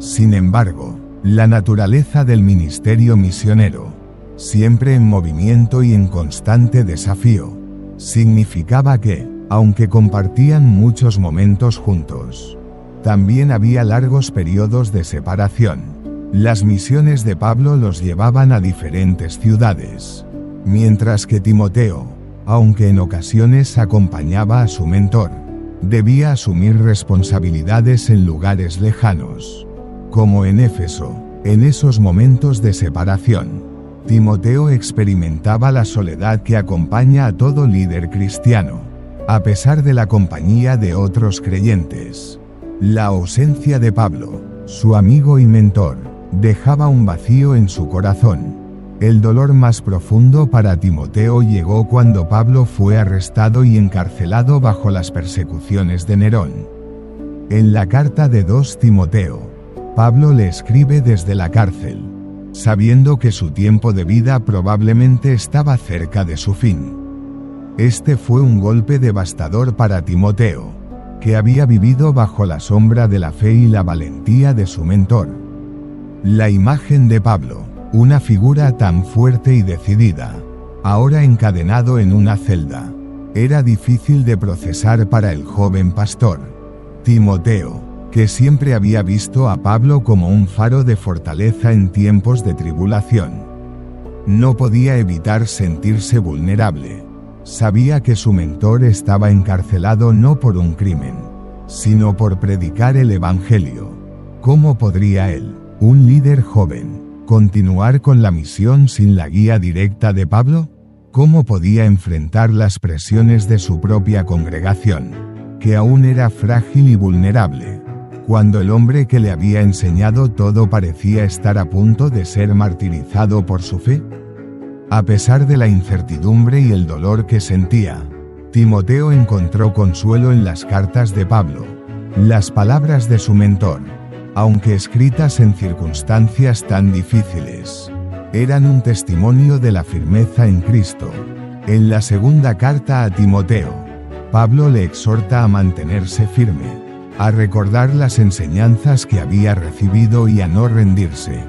Sin embargo, la naturaleza del ministerio misionero, siempre en movimiento y en constante desafío, significaba que, aunque compartían muchos momentos juntos, también había largos periodos de separación. Las misiones de Pablo los llevaban a diferentes ciudades, mientras que Timoteo, aunque en ocasiones acompañaba a su mentor, debía asumir responsabilidades en lugares lejanos, como en Éfeso. En esos momentos de separación, Timoteo experimentaba la soledad que acompaña a todo líder cristiano. A pesar de la compañía de otros creyentes, la ausencia de Pablo, su amigo y mentor, dejaba un vacío en su corazón. El dolor más profundo para Timoteo llegó cuando Pablo fue arrestado y encarcelado bajo las persecuciones de Nerón. En la carta de 2 Timoteo, Pablo le escribe desde la cárcel, sabiendo que su tiempo de vida probablemente estaba cerca de su fin. Este fue un golpe devastador para Timoteo, que había vivido bajo la sombra de la fe y la valentía de su mentor. La imagen de Pablo, una figura tan fuerte y decidida, ahora encadenado en una celda, era difícil de procesar para el joven pastor. Timoteo, que siempre había visto a Pablo como un faro de fortaleza en tiempos de tribulación, no podía evitar sentirse vulnerable. Sabía que su mentor estaba encarcelado no por un crimen, sino por predicar el Evangelio. ¿Cómo podría él, un líder joven, continuar con la misión sin la guía directa de Pablo? ¿Cómo podía enfrentar las presiones de su propia congregación, que aún era frágil y vulnerable, cuando el hombre que le había enseñado todo parecía estar a punto de ser martirizado por su fe? A pesar de la incertidumbre y el dolor que sentía, Timoteo encontró consuelo en las cartas de Pablo. Las palabras de su mentor, aunque escritas en circunstancias tan difíciles, eran un testimonio de la firmeza en Cristo. En la segunda carta a Timoteo, Pablo le exhorta a mantenerse firme, a recordar las enseñanzas que había recibido y a no rendirse.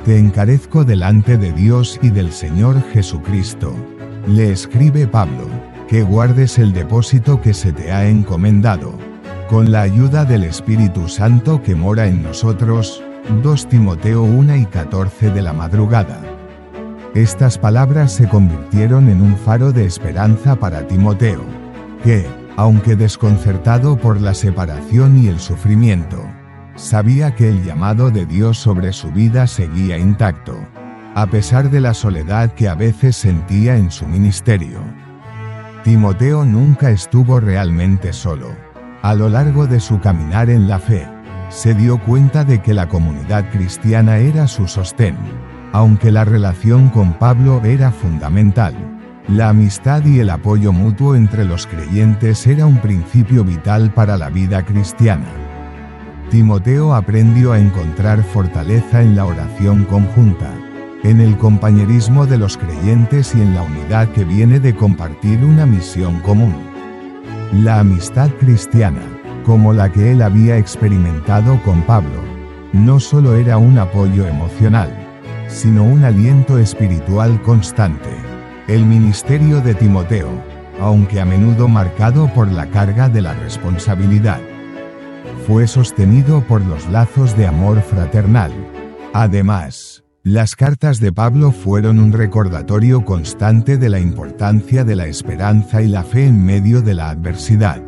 Te encarezco delante de Dios y del Señor Jesucristo, le escribe Pablo, que guardes el depósito que se te ha encomendado, con la ayuda del Espíritu Santo que mora en nosotros. 2 Timoteo 1:14 de la madrugada. Estas palabras se convirtieron en un faro de esperanza para Timoteo, que, aunque desconcertado por la separación y el sufrimiento, sabía que el llamado de Dios sobre su vida seguía intacto, a pesar de la soledad que a veces sentía en su ministerio. Timoteo nunca estuvo realmente solo. A lo largo de su caminar en la fe, se dio cuenta de que la comunidad cristiana era su sostén, aunque la relación con Pablo era fundamental. La amistad y el apoyo mutuo entre los creyentes era un principio vital para la vida cristiana. Timoteo aprendió a encontrar fortaleza en la oración conjunta, en el compañerismo de los creyentes y en la unidad que viene de compartir una misión común. La amistad cristiana, como la que él había experimentado con Pablo, no solo era un apoyo emocional, sino un aliento espiritual constante. El ministerio de Timoteo, aunque a menudo marcado por la carga de la responsabilidad, fue sostenido por los lazos de amor fraternal. Además, las cartas de Pablo fueron un recordatorio constante de la importancia de la esperanza y la fe en medio de la adversidad.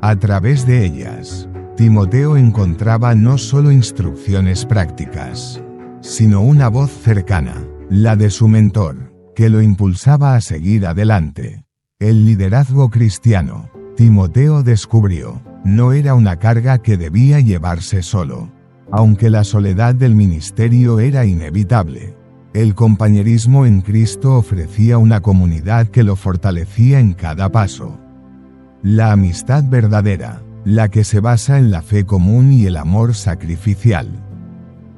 A través de ellas, Timoteo encontraba no solo instrucciones prácticas, sino una voz cercana, la de su mentor, que lo impulsaba a seguir adelante. El liderazgo cristiano, Timoteo descubrió, no era una carga que debía llevarse solo. Aunque la soledad del ministerio era inevitable, el compañerismo en Cristo ofrecía una comunidad que lo fortalecía en cada paso. La amistad verdadera, la que se basa en la fe común y el amor sacrificial,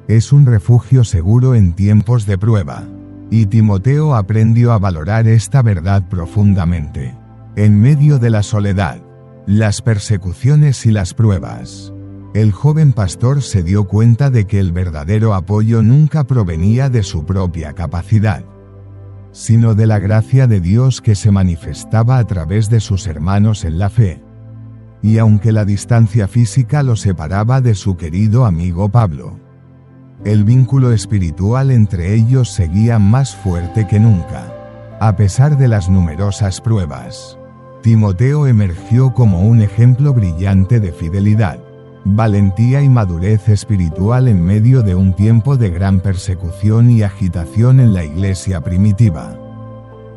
es un refugio seguro en tiempos de prueba, y Timoteo aprendió a valorar esta verdad profundamente. En medio de la soledad, las persecuciones y las pruebas, el joven pastor se dio cuenta de que el verdadero apoyo nunca provenía de su propia capacidad, sino de la gracia de Dios que se manifestaba a través de sus hermanos en la fe. Y aunque la distancia física lo separaba de su querido amigo Pablo, el vínculo espiritual entre ellos seguía más fuerte que nunca. A pesar de las numerosas pruebas, Timoteo emergió como un ejemplo brillante de fidelidad, valentía y madurez espiritual en medio de un tiempo de gran persecución y agitación en la iglesia primitiva.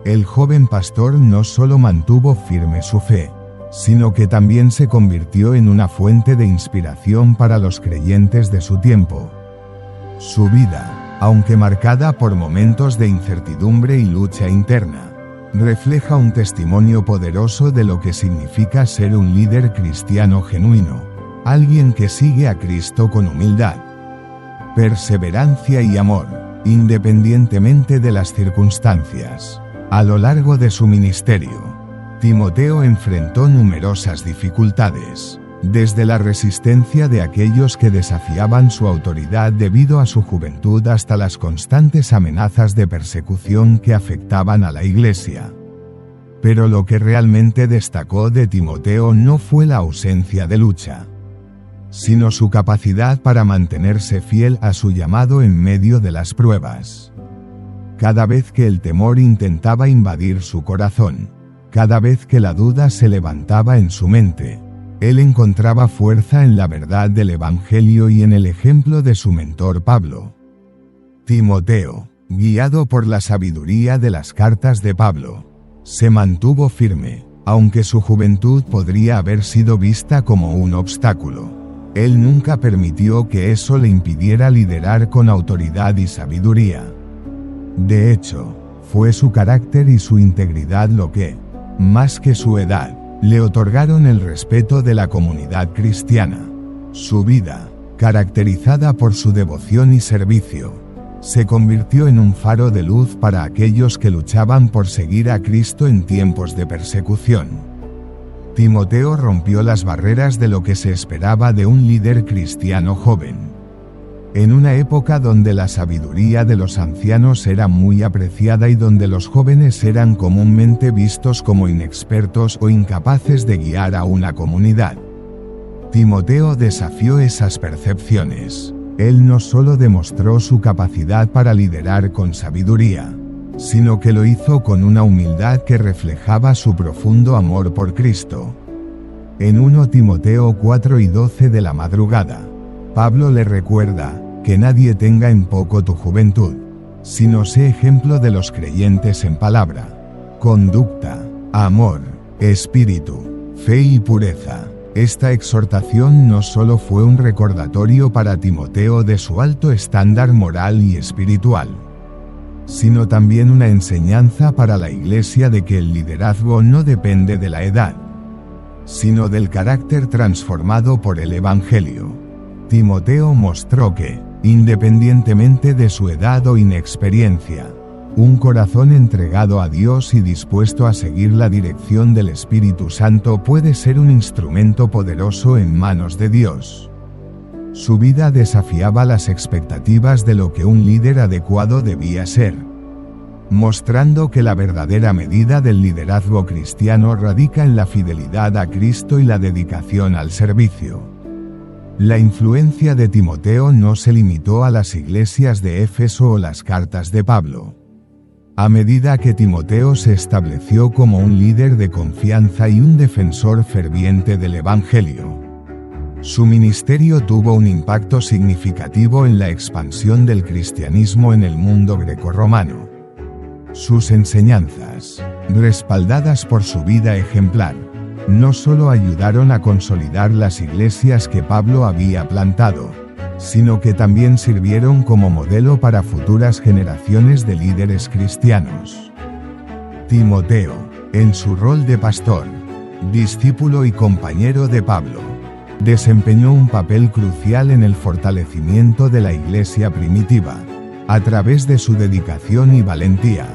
El joven pastor no solo mantuvo firme su fe, sino que también se convirtió en una fuente de inspiración para los creyentes de su tiempo. Su vida, aunque marcada por momentos de incertidumbre y lucha interna, refleja un testimonio poderoso de lo que significa ser un líder cristiano genuino. Alguien que sigue a Cristo con humildad, perseverancia y amor, independientemente de las circunstancias. A lo largo de su ministerio, Timoteo enfrentó numerosas dificultades, desde la resistencia de aquellos que desafiaban su autoridad debido a su juventud hasta las constantes amenazas de persecución que afectaban a la iglesia. Pero lo que realmente destacó de Timoteo no fue la ausencia de lucha, sino su capacidad para mantenerse fiel a su llamado en medio de las pruebas. Cada vez que el temor intentaba invadir su corazón, cada vez que la duda se levantaba en su mente, él encontraba fuerza en la verdad del Evangelio y en el ejemplo de su mentor Pablo. Timoteo, guiado por la sabiduría de las cartas de Pablo, se mantuvo firme, aunque su juventud podría haber sido vista como un obstáculo. Él nunca permitió que eso le impidiera liderar con autoridad y sabiduría. De hecho, fue su carácter y su integridad lo que, más que su edad, le otorgaron el respeto de la comunidad cristiana. Su vida, caracterizada por su devoción y servicio, se convirtió en un faro de luz para aquellos que luchaban por seguir a Cristo en tiempos de persecución. Timoteo rompió las barreras de lo que se esperaba de un líder cristiano joven. En una época donde la sabiduría de los ancianos era muy apreciada y donde los jóvenes eran comúnmente vistos como inexpertos o incapaces de guiar a una comunidad, Timoteo desafió esas percepciones. Él no solo demostró su capacidad para liderar con sabiduría, sino que lo hizo con una humildad que reflejaba su profundo amor por Cristo. En 1 Timoteo 4 y 12 de la madrugada, Pablo le recuerda, que nadie tenga en poco tu juventud, sino sé ejemplo de los creyentes en palabra, conducta, amor, espíritu, fe y pureza. Esta exhortación no solo fue un recordatorio para Timoteo de su alto estándar moral y espiritual, sino también una enseñanza para la Iglesia de que el liderazgo no depende de la edad, sino del carácter transformado por el Evangelio. Timoteo mostró que, independientemente de su edad o inexperiencia, un corazón entregado a Dios y dispuesto a seguir la dirección del Espíritu Santo puede ser un instrumento poderoso en manos de Dios. Su vida desafiaba las expectativas de lo que un líder adecuado debía ser, mostrando que la verdadera medida del liderazgo cristiano radica en la fidelidad a Cristo y la dedicación al servicio. La influencia de Timoteo no se limitó a las iglesias de Éfeso o las cartas de Pablo. A medida que Timoteo se estableció como un líder de confianza y un defensor ferviente del Evangelio, su ministerio tuvo un impacto significativo en la expansión del cristianismo en el mundo grecorromano. Sus enseñanzas, respaldadas por su vida ejemplar, no solo ayudaron a consolidar las iglesias que Pablo había plantado, sino que también sirvieron como modelo para futuras generaciones de líderes cristianos. Timoteo, en su rol de pastor, discípulo y compañero de Pablo, desempeñó un papel crucial en el fortalecimiento de la iglesia primitiva. A través de su dedicación y valentía,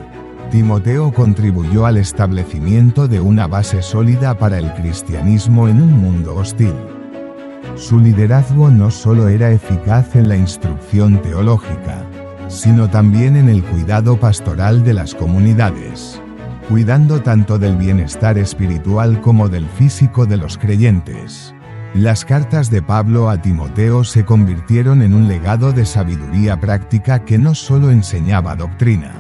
Timoteo contribuyó al establecimiento de una base sólida para el cristianismo en un mundo hostil. Su liderazgo no solo era eficaz en la instrucción teológica, sino también en el cuidado pastoral de las comunidades, cuidando tanto del bienestar espiritual como del físico de los creyentes. Las cartas de Pablo a Timoteo se convirtieron en un legado de sabiduría práctica que no solo enseñaba doctrina,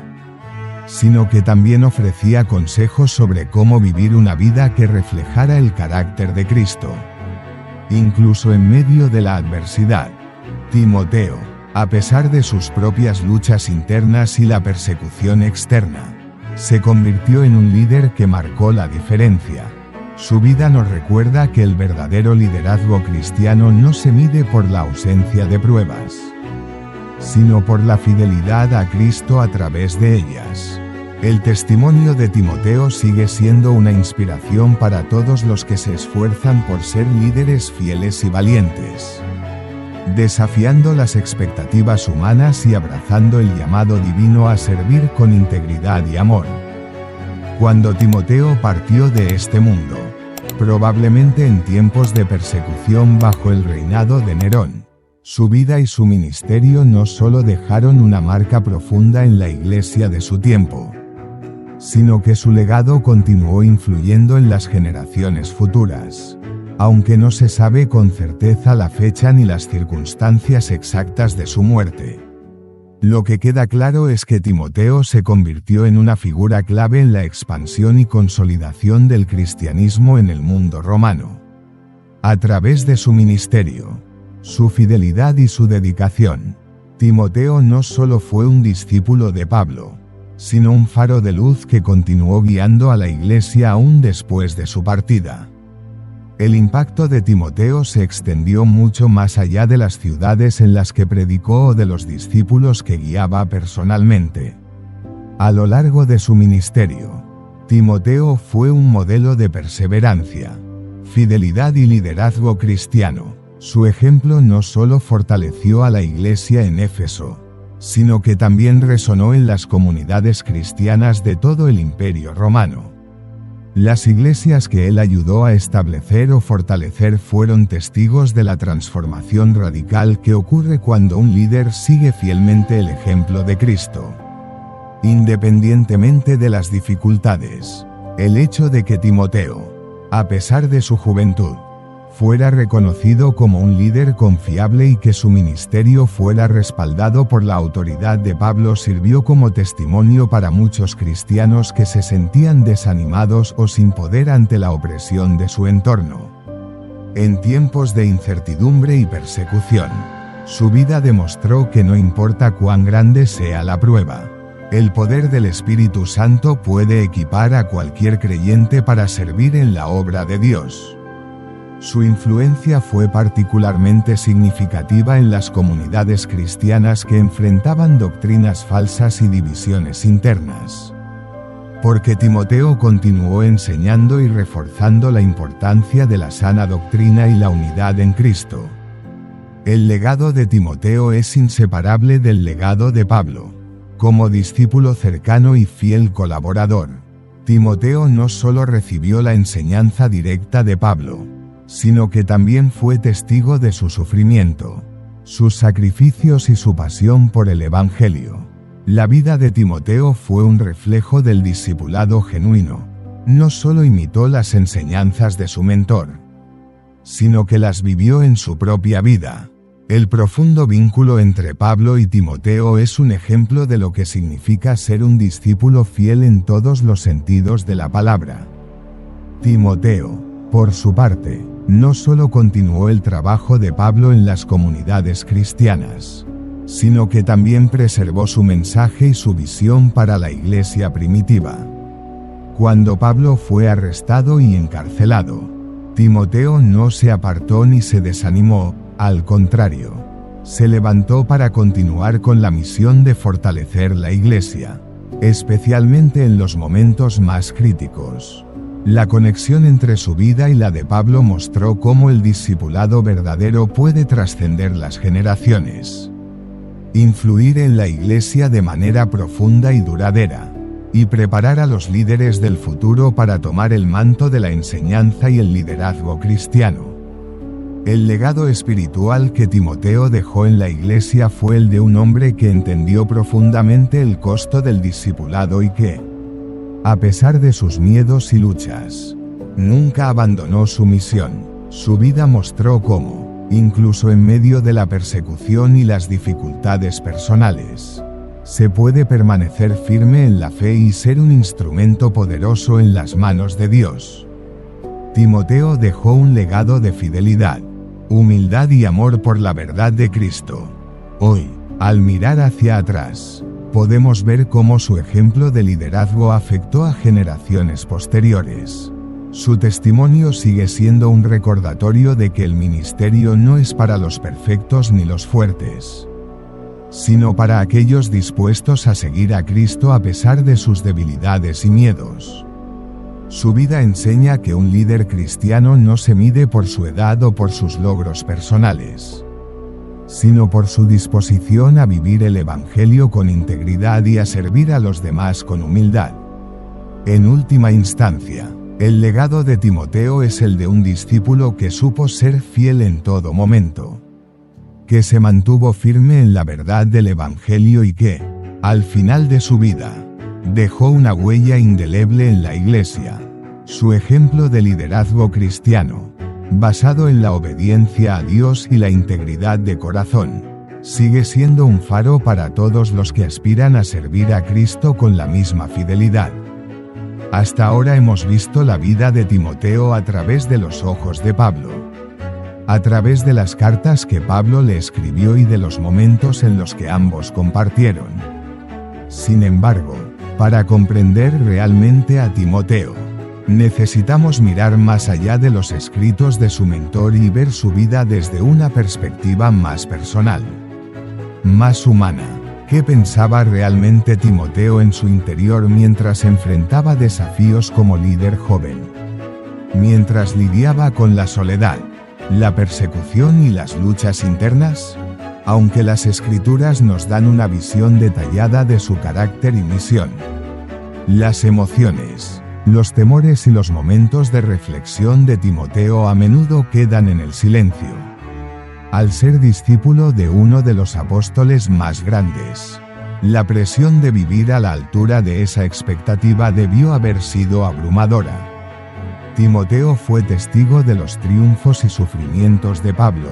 sino que también ofrecía consejos sobre cómo vivir una vida que reflejara el carácter de Cristo. Incluso en medio de la adversidad, Timoteo, a pesar de sus propias luchas internas y la persecución externa, se convirtió en un líder que marcó la diferencia. Su vida nos recuerda que el verdadero liderazgo cristiano no se mide por la ausencia de pruebas, sino por la fidelidad a Cristo a través de ellas. El testimonio de Timoteo sigue siendo una inspiración para todos los que se esfuerzan por ser líderes fieles y valientes, desafiando las expectativas humanas y abrazando el llamado divino a servir con integridad y amor. Cuando Timoteo partió de este mundo, probablemente en tiempos de persecución bajo el reinado de Nerón, su vida y su ministerio no solo dejaron una marca profunda en la iglesia de su tiempo, sino que su legado continuó influyendo en las generaciones futuras, aunque no se sabe con certeza la fecha ni las circunstancias exactas de su muerte. Lo que queda claro es que Timoteo se convirtió en una figura clave en la expansión y consolidación del cristianismo en el mundo romano. A través de su ministerio, su fidelidad y su dedicación, Timoteo no solo fue un discípulo de Pablo, sino un faro de luz que continuó guiando a la iglesia aún después de su partida. El impacto de Timoteo se extendió mucho más allá de las ciudades en las que predicó o de los discípulos que guiaba personalmente. A lo largo de su ministerio, Timoteo fue un modelo de perseverancia, fidelidad y liderazgo cristiano. Su ejemplo no solo fortaleció a la iglesia en Éfeso, sino que también resonó en las comunidades cristianas de todo el Imperio Romano. Las iglesias que él ayudó a establecer o fortalecer fueron testigos de la transformación radical que ocurre cuando un líder sigue fielmente el ejemplo de Cristo. Independientemente de las dificultades, el hecho de que Timoteo, a pesar de su juventud, fuera reconocido como un líder confiable y que su ministerio fuera respaldado por la autoridad de Pablo sirvió como testimonio para muchos cristianos que se sentían desanimados o sin poder ante la opresión de su entorno. En tiempos de incertidumbre y persecución, su vida demostró que no importa cuán grande sea la prueba, el poder del Espíritu Santo puede equipar a cualquier creyente para servir en la obra de Dios. Su influencia fue particularmente significativa en las comunidades cristianas que enfrentaban doctrinas falsas y divisiones internas. Porque Timoteo continuó enseñando y reforzando la importancia de la sana doctrina y la unidad en Cristo. El legado de Timoteo es inseparable del legado de Pablo. Como discípulo cercano y fiel colaborador, Timoteo no solo recibió la enseñanza directa de Pablo, sino que también fue testigo de su sufrimiento, sus sacrificios y su pasión por el Evangelio. La vida de Timoteo fue un reflejo del discipulado genuino. No solo imitó las enseñanzas de su mentor, sino que las vivió en su propia vida. El profundo vínculo entre Pablo y Timoteo es un ejemplo de lo que significa ser un discípulo fiel en todos los sentidos de la palabra. Timoteo, por su parte, no solo continuó el trabajo de Pablo en las comunidades cristianas, sino que también preservó su mensaje y su visión para la iglesia primitiva. Cuando Pablo fue arrestado y encarcelado, Timoteo no se apartó ni se desanimó, al contrario, se levantó para continuar con la misión de fortalecer la iglesia, especialmente en los momentos más críticos. La conexión entre su vida y la de Pablo mostró cómo el discipulado verdadero puede trascender las generaciones, influir en la iglesia de manera profunda y duradera, y preparar a los líderes del futuro para tomar el manto de la enseñanza y el liderazgo cristiano. El legado espiritual que Timoteo dejó en la iglesia fue el de un hombre que entendió profundamente el costo del discipulado y que, a pesar de sus miedos y luchas, nunca abandonó su misión. Su vida mostró cómo, incluso en medio de la persecución y las dificultades personales, se puede permanecer firme en la fe y ser un instrumento poderoso en las manos de Dios. Timoteo dejó un legado de fidelidad, humildad y amor por la verdad de Cristo. Hoy, al mirar hacia atrás, podemos ver cómo su ejemplo de liderazgo afectó a generaciones posteriores. Su testimonio sigue siendo un recordatorio de que el ministerio no es para los perfectos ni los fuertes, sino para aquellos dispuestos a seguir a Cristo a pesar de sus debilidades y miedos. Su vida enseña que un líder cristiano no se mide por su edad o por sus logros personales, sino por su disposición a vivir el Evangelio con integridad y a servir a los demás con humildad. En última instancia, el legado de Timoteo es el de un discípulo que supo ser fiel en todo momento, que se mantuvo firme en la verdad del Evangelio y que, al final de su vida, dejó una huella indeleble en la iglesia. Su ejemplo de liderazgo cristiano, basado en la obediencia a Dios y la integridad de corazón, sigue siendo un faro para todos los que aspiran a servir a Cristo con la misma fidelidad. Hasta ahora hemos visto la vida de Timoteo a través de los ojos de Pablo, a través de las cartas que Pablo le escribió y de los momentos en los que ambos compartieron. Sin embargo, para comprender realmente a Timoteo, necesitamos mirar más allá de los escritos de su mentor y ver su vida desde una perspectiva más personal, más humana. ¿Qué pensaba realmente Timoteo en su interior mientras enfrentaba desafíos como líder joven? Mientras lidiaba con la soledad, la persecución y las luchas internas. Aunque las escrituras nos dan una visión detallada de su carácter y misión, las emociones, los temores y los momentos de reflexión de Timoteo a menudo quedan en el silencio. Al ser discípulo de uno de los apóstoles más grandes, la presión de vivir a la altura de esa expectativa debió haber sido abrumadora. Timoteo fue testigo de los triunfos y sufrimientos de Pablo,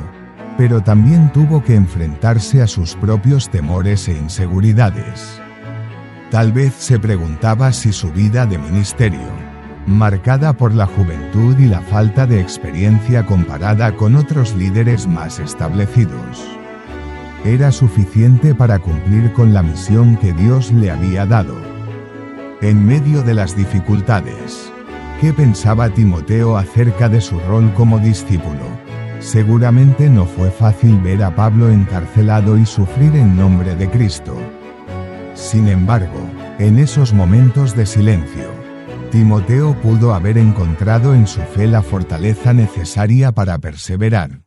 pero también tuvo que enfrentarse a sus propios temores e inseguridades. Tal vez se preguntaba si su vida de ministerio, marcada por la juventud y la falta de experiencia comparada con otros líderes más establecidos, era suficiente para cumplir con la misión que Dios le había dado. En medio de las dificultades, ¿qué pensaba Timoteo acerca de su rol como discípulo? Seguramente no fue fácil ver a Pablo encarcelado y sufrir en nombre de Cristo. Sin embargo, en esos momentos de silencio, Timoteo pudo haber encontrado en su fe la fortaleza necesaria para perseverar.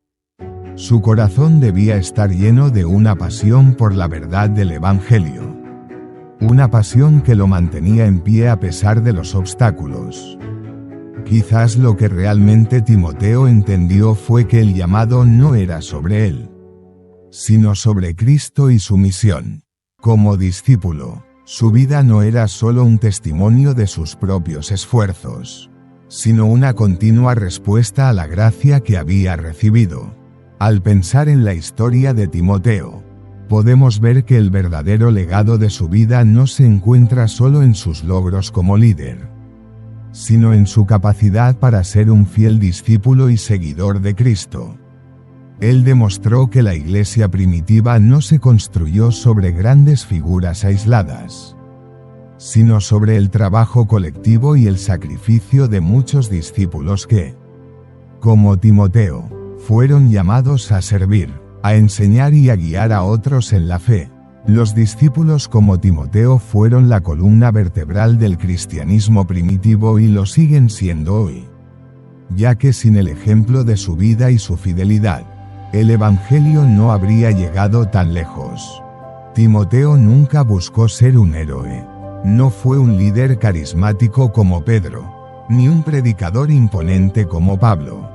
Su corazón debía estar lleno de una pasión por la verdad del Evangelio. Una pasión que lo mantenía en pie a pesar de los obstáculos. Quizás lo que realmente Timoteo entendió fue que el llamado no era sobre él, sino sobre Cristo y su misión. Como discípulo, su vida no era solo un testimonio de sus propios esfuerzos, sino una continua respuesta a la gracia que había recibido. Al pensar en la historia de Timoteo, podemos ver que el verdadero legado de su vida no se encuentra solo en sus logros como líder, sino en su capacidad para ser un fiel discípulo y seguidor de Cristo. Él demostró que la iglesia primitiva no se construyó sobre grandes figuras aisladas, sino sobre el trabajo colectivo y el sacrificio de muchos discípulos que, como Timoteo, fueron llamados a servir, a enseñar y a guiar a otros en la fe. Los discípulos como Timoteo fueron la columna vertebral del cristianismo primitivo y lo siguen siendo hoy, ya que sin el ejemplo de su vida y su fidelidad, el Evangelio no habría llegado tan lejos. Timoteo nunca buscó ser un héroe. No fue un líder carismático como Pedro, ni un predicador imponente como Pablo.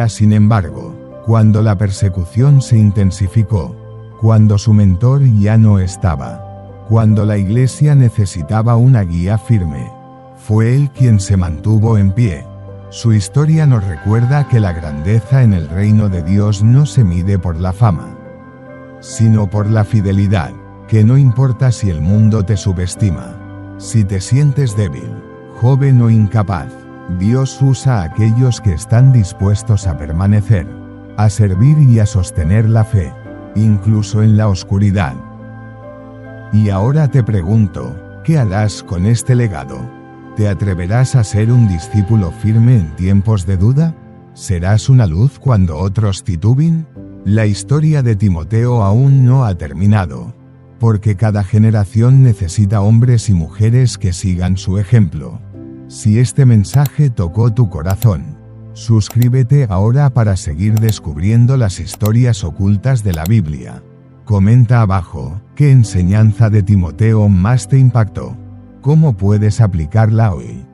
Sin embargo, cuando la persecución se intensificó, cuando su mentor ya no estaba, cuando la iglesia necesitaba una guía firme, fue él quien se mantuvo en pie. Su historia nos recuerda que la grandeza en el reino de Dios no se mide por la fama, sino por la fidelidad, que no importa si el mundo te subestima, si te sientes débil, joven o incapaz, Dios usa a aquellos que están dispuestos a permanecer, a servir y a sostener la fe, incluso en la oscuridad. Y ahora te pregunto, ¿qué harás con este legado? ¿Te atreverás a ser un discípulo firme en tiempos de duda? ¿Serás una luz cuando otros tituben? La historia de Timoteo aún no ha terminado, porque cada generación necesita hombres y mujeres que sigan su ejemplo. Si este mensaje tocó tu corazón, suscríbete ahora para seguir descubriendo las historias ocultas de la Biblia. Comenta abajo, ¿qué enseñanza de Timoteo más te impactó? ¿Cómo puedes aplicarla hoy?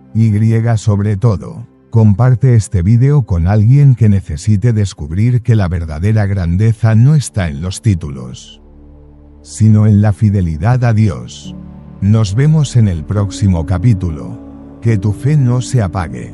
Sobre todo, comparte este video con alguien que necesite descubrir que la verdadera grandeza no está en los títulos, sino en la fidelidad a Dios. Nos vemos en el próximo capítulo. Que tu fe no se apague.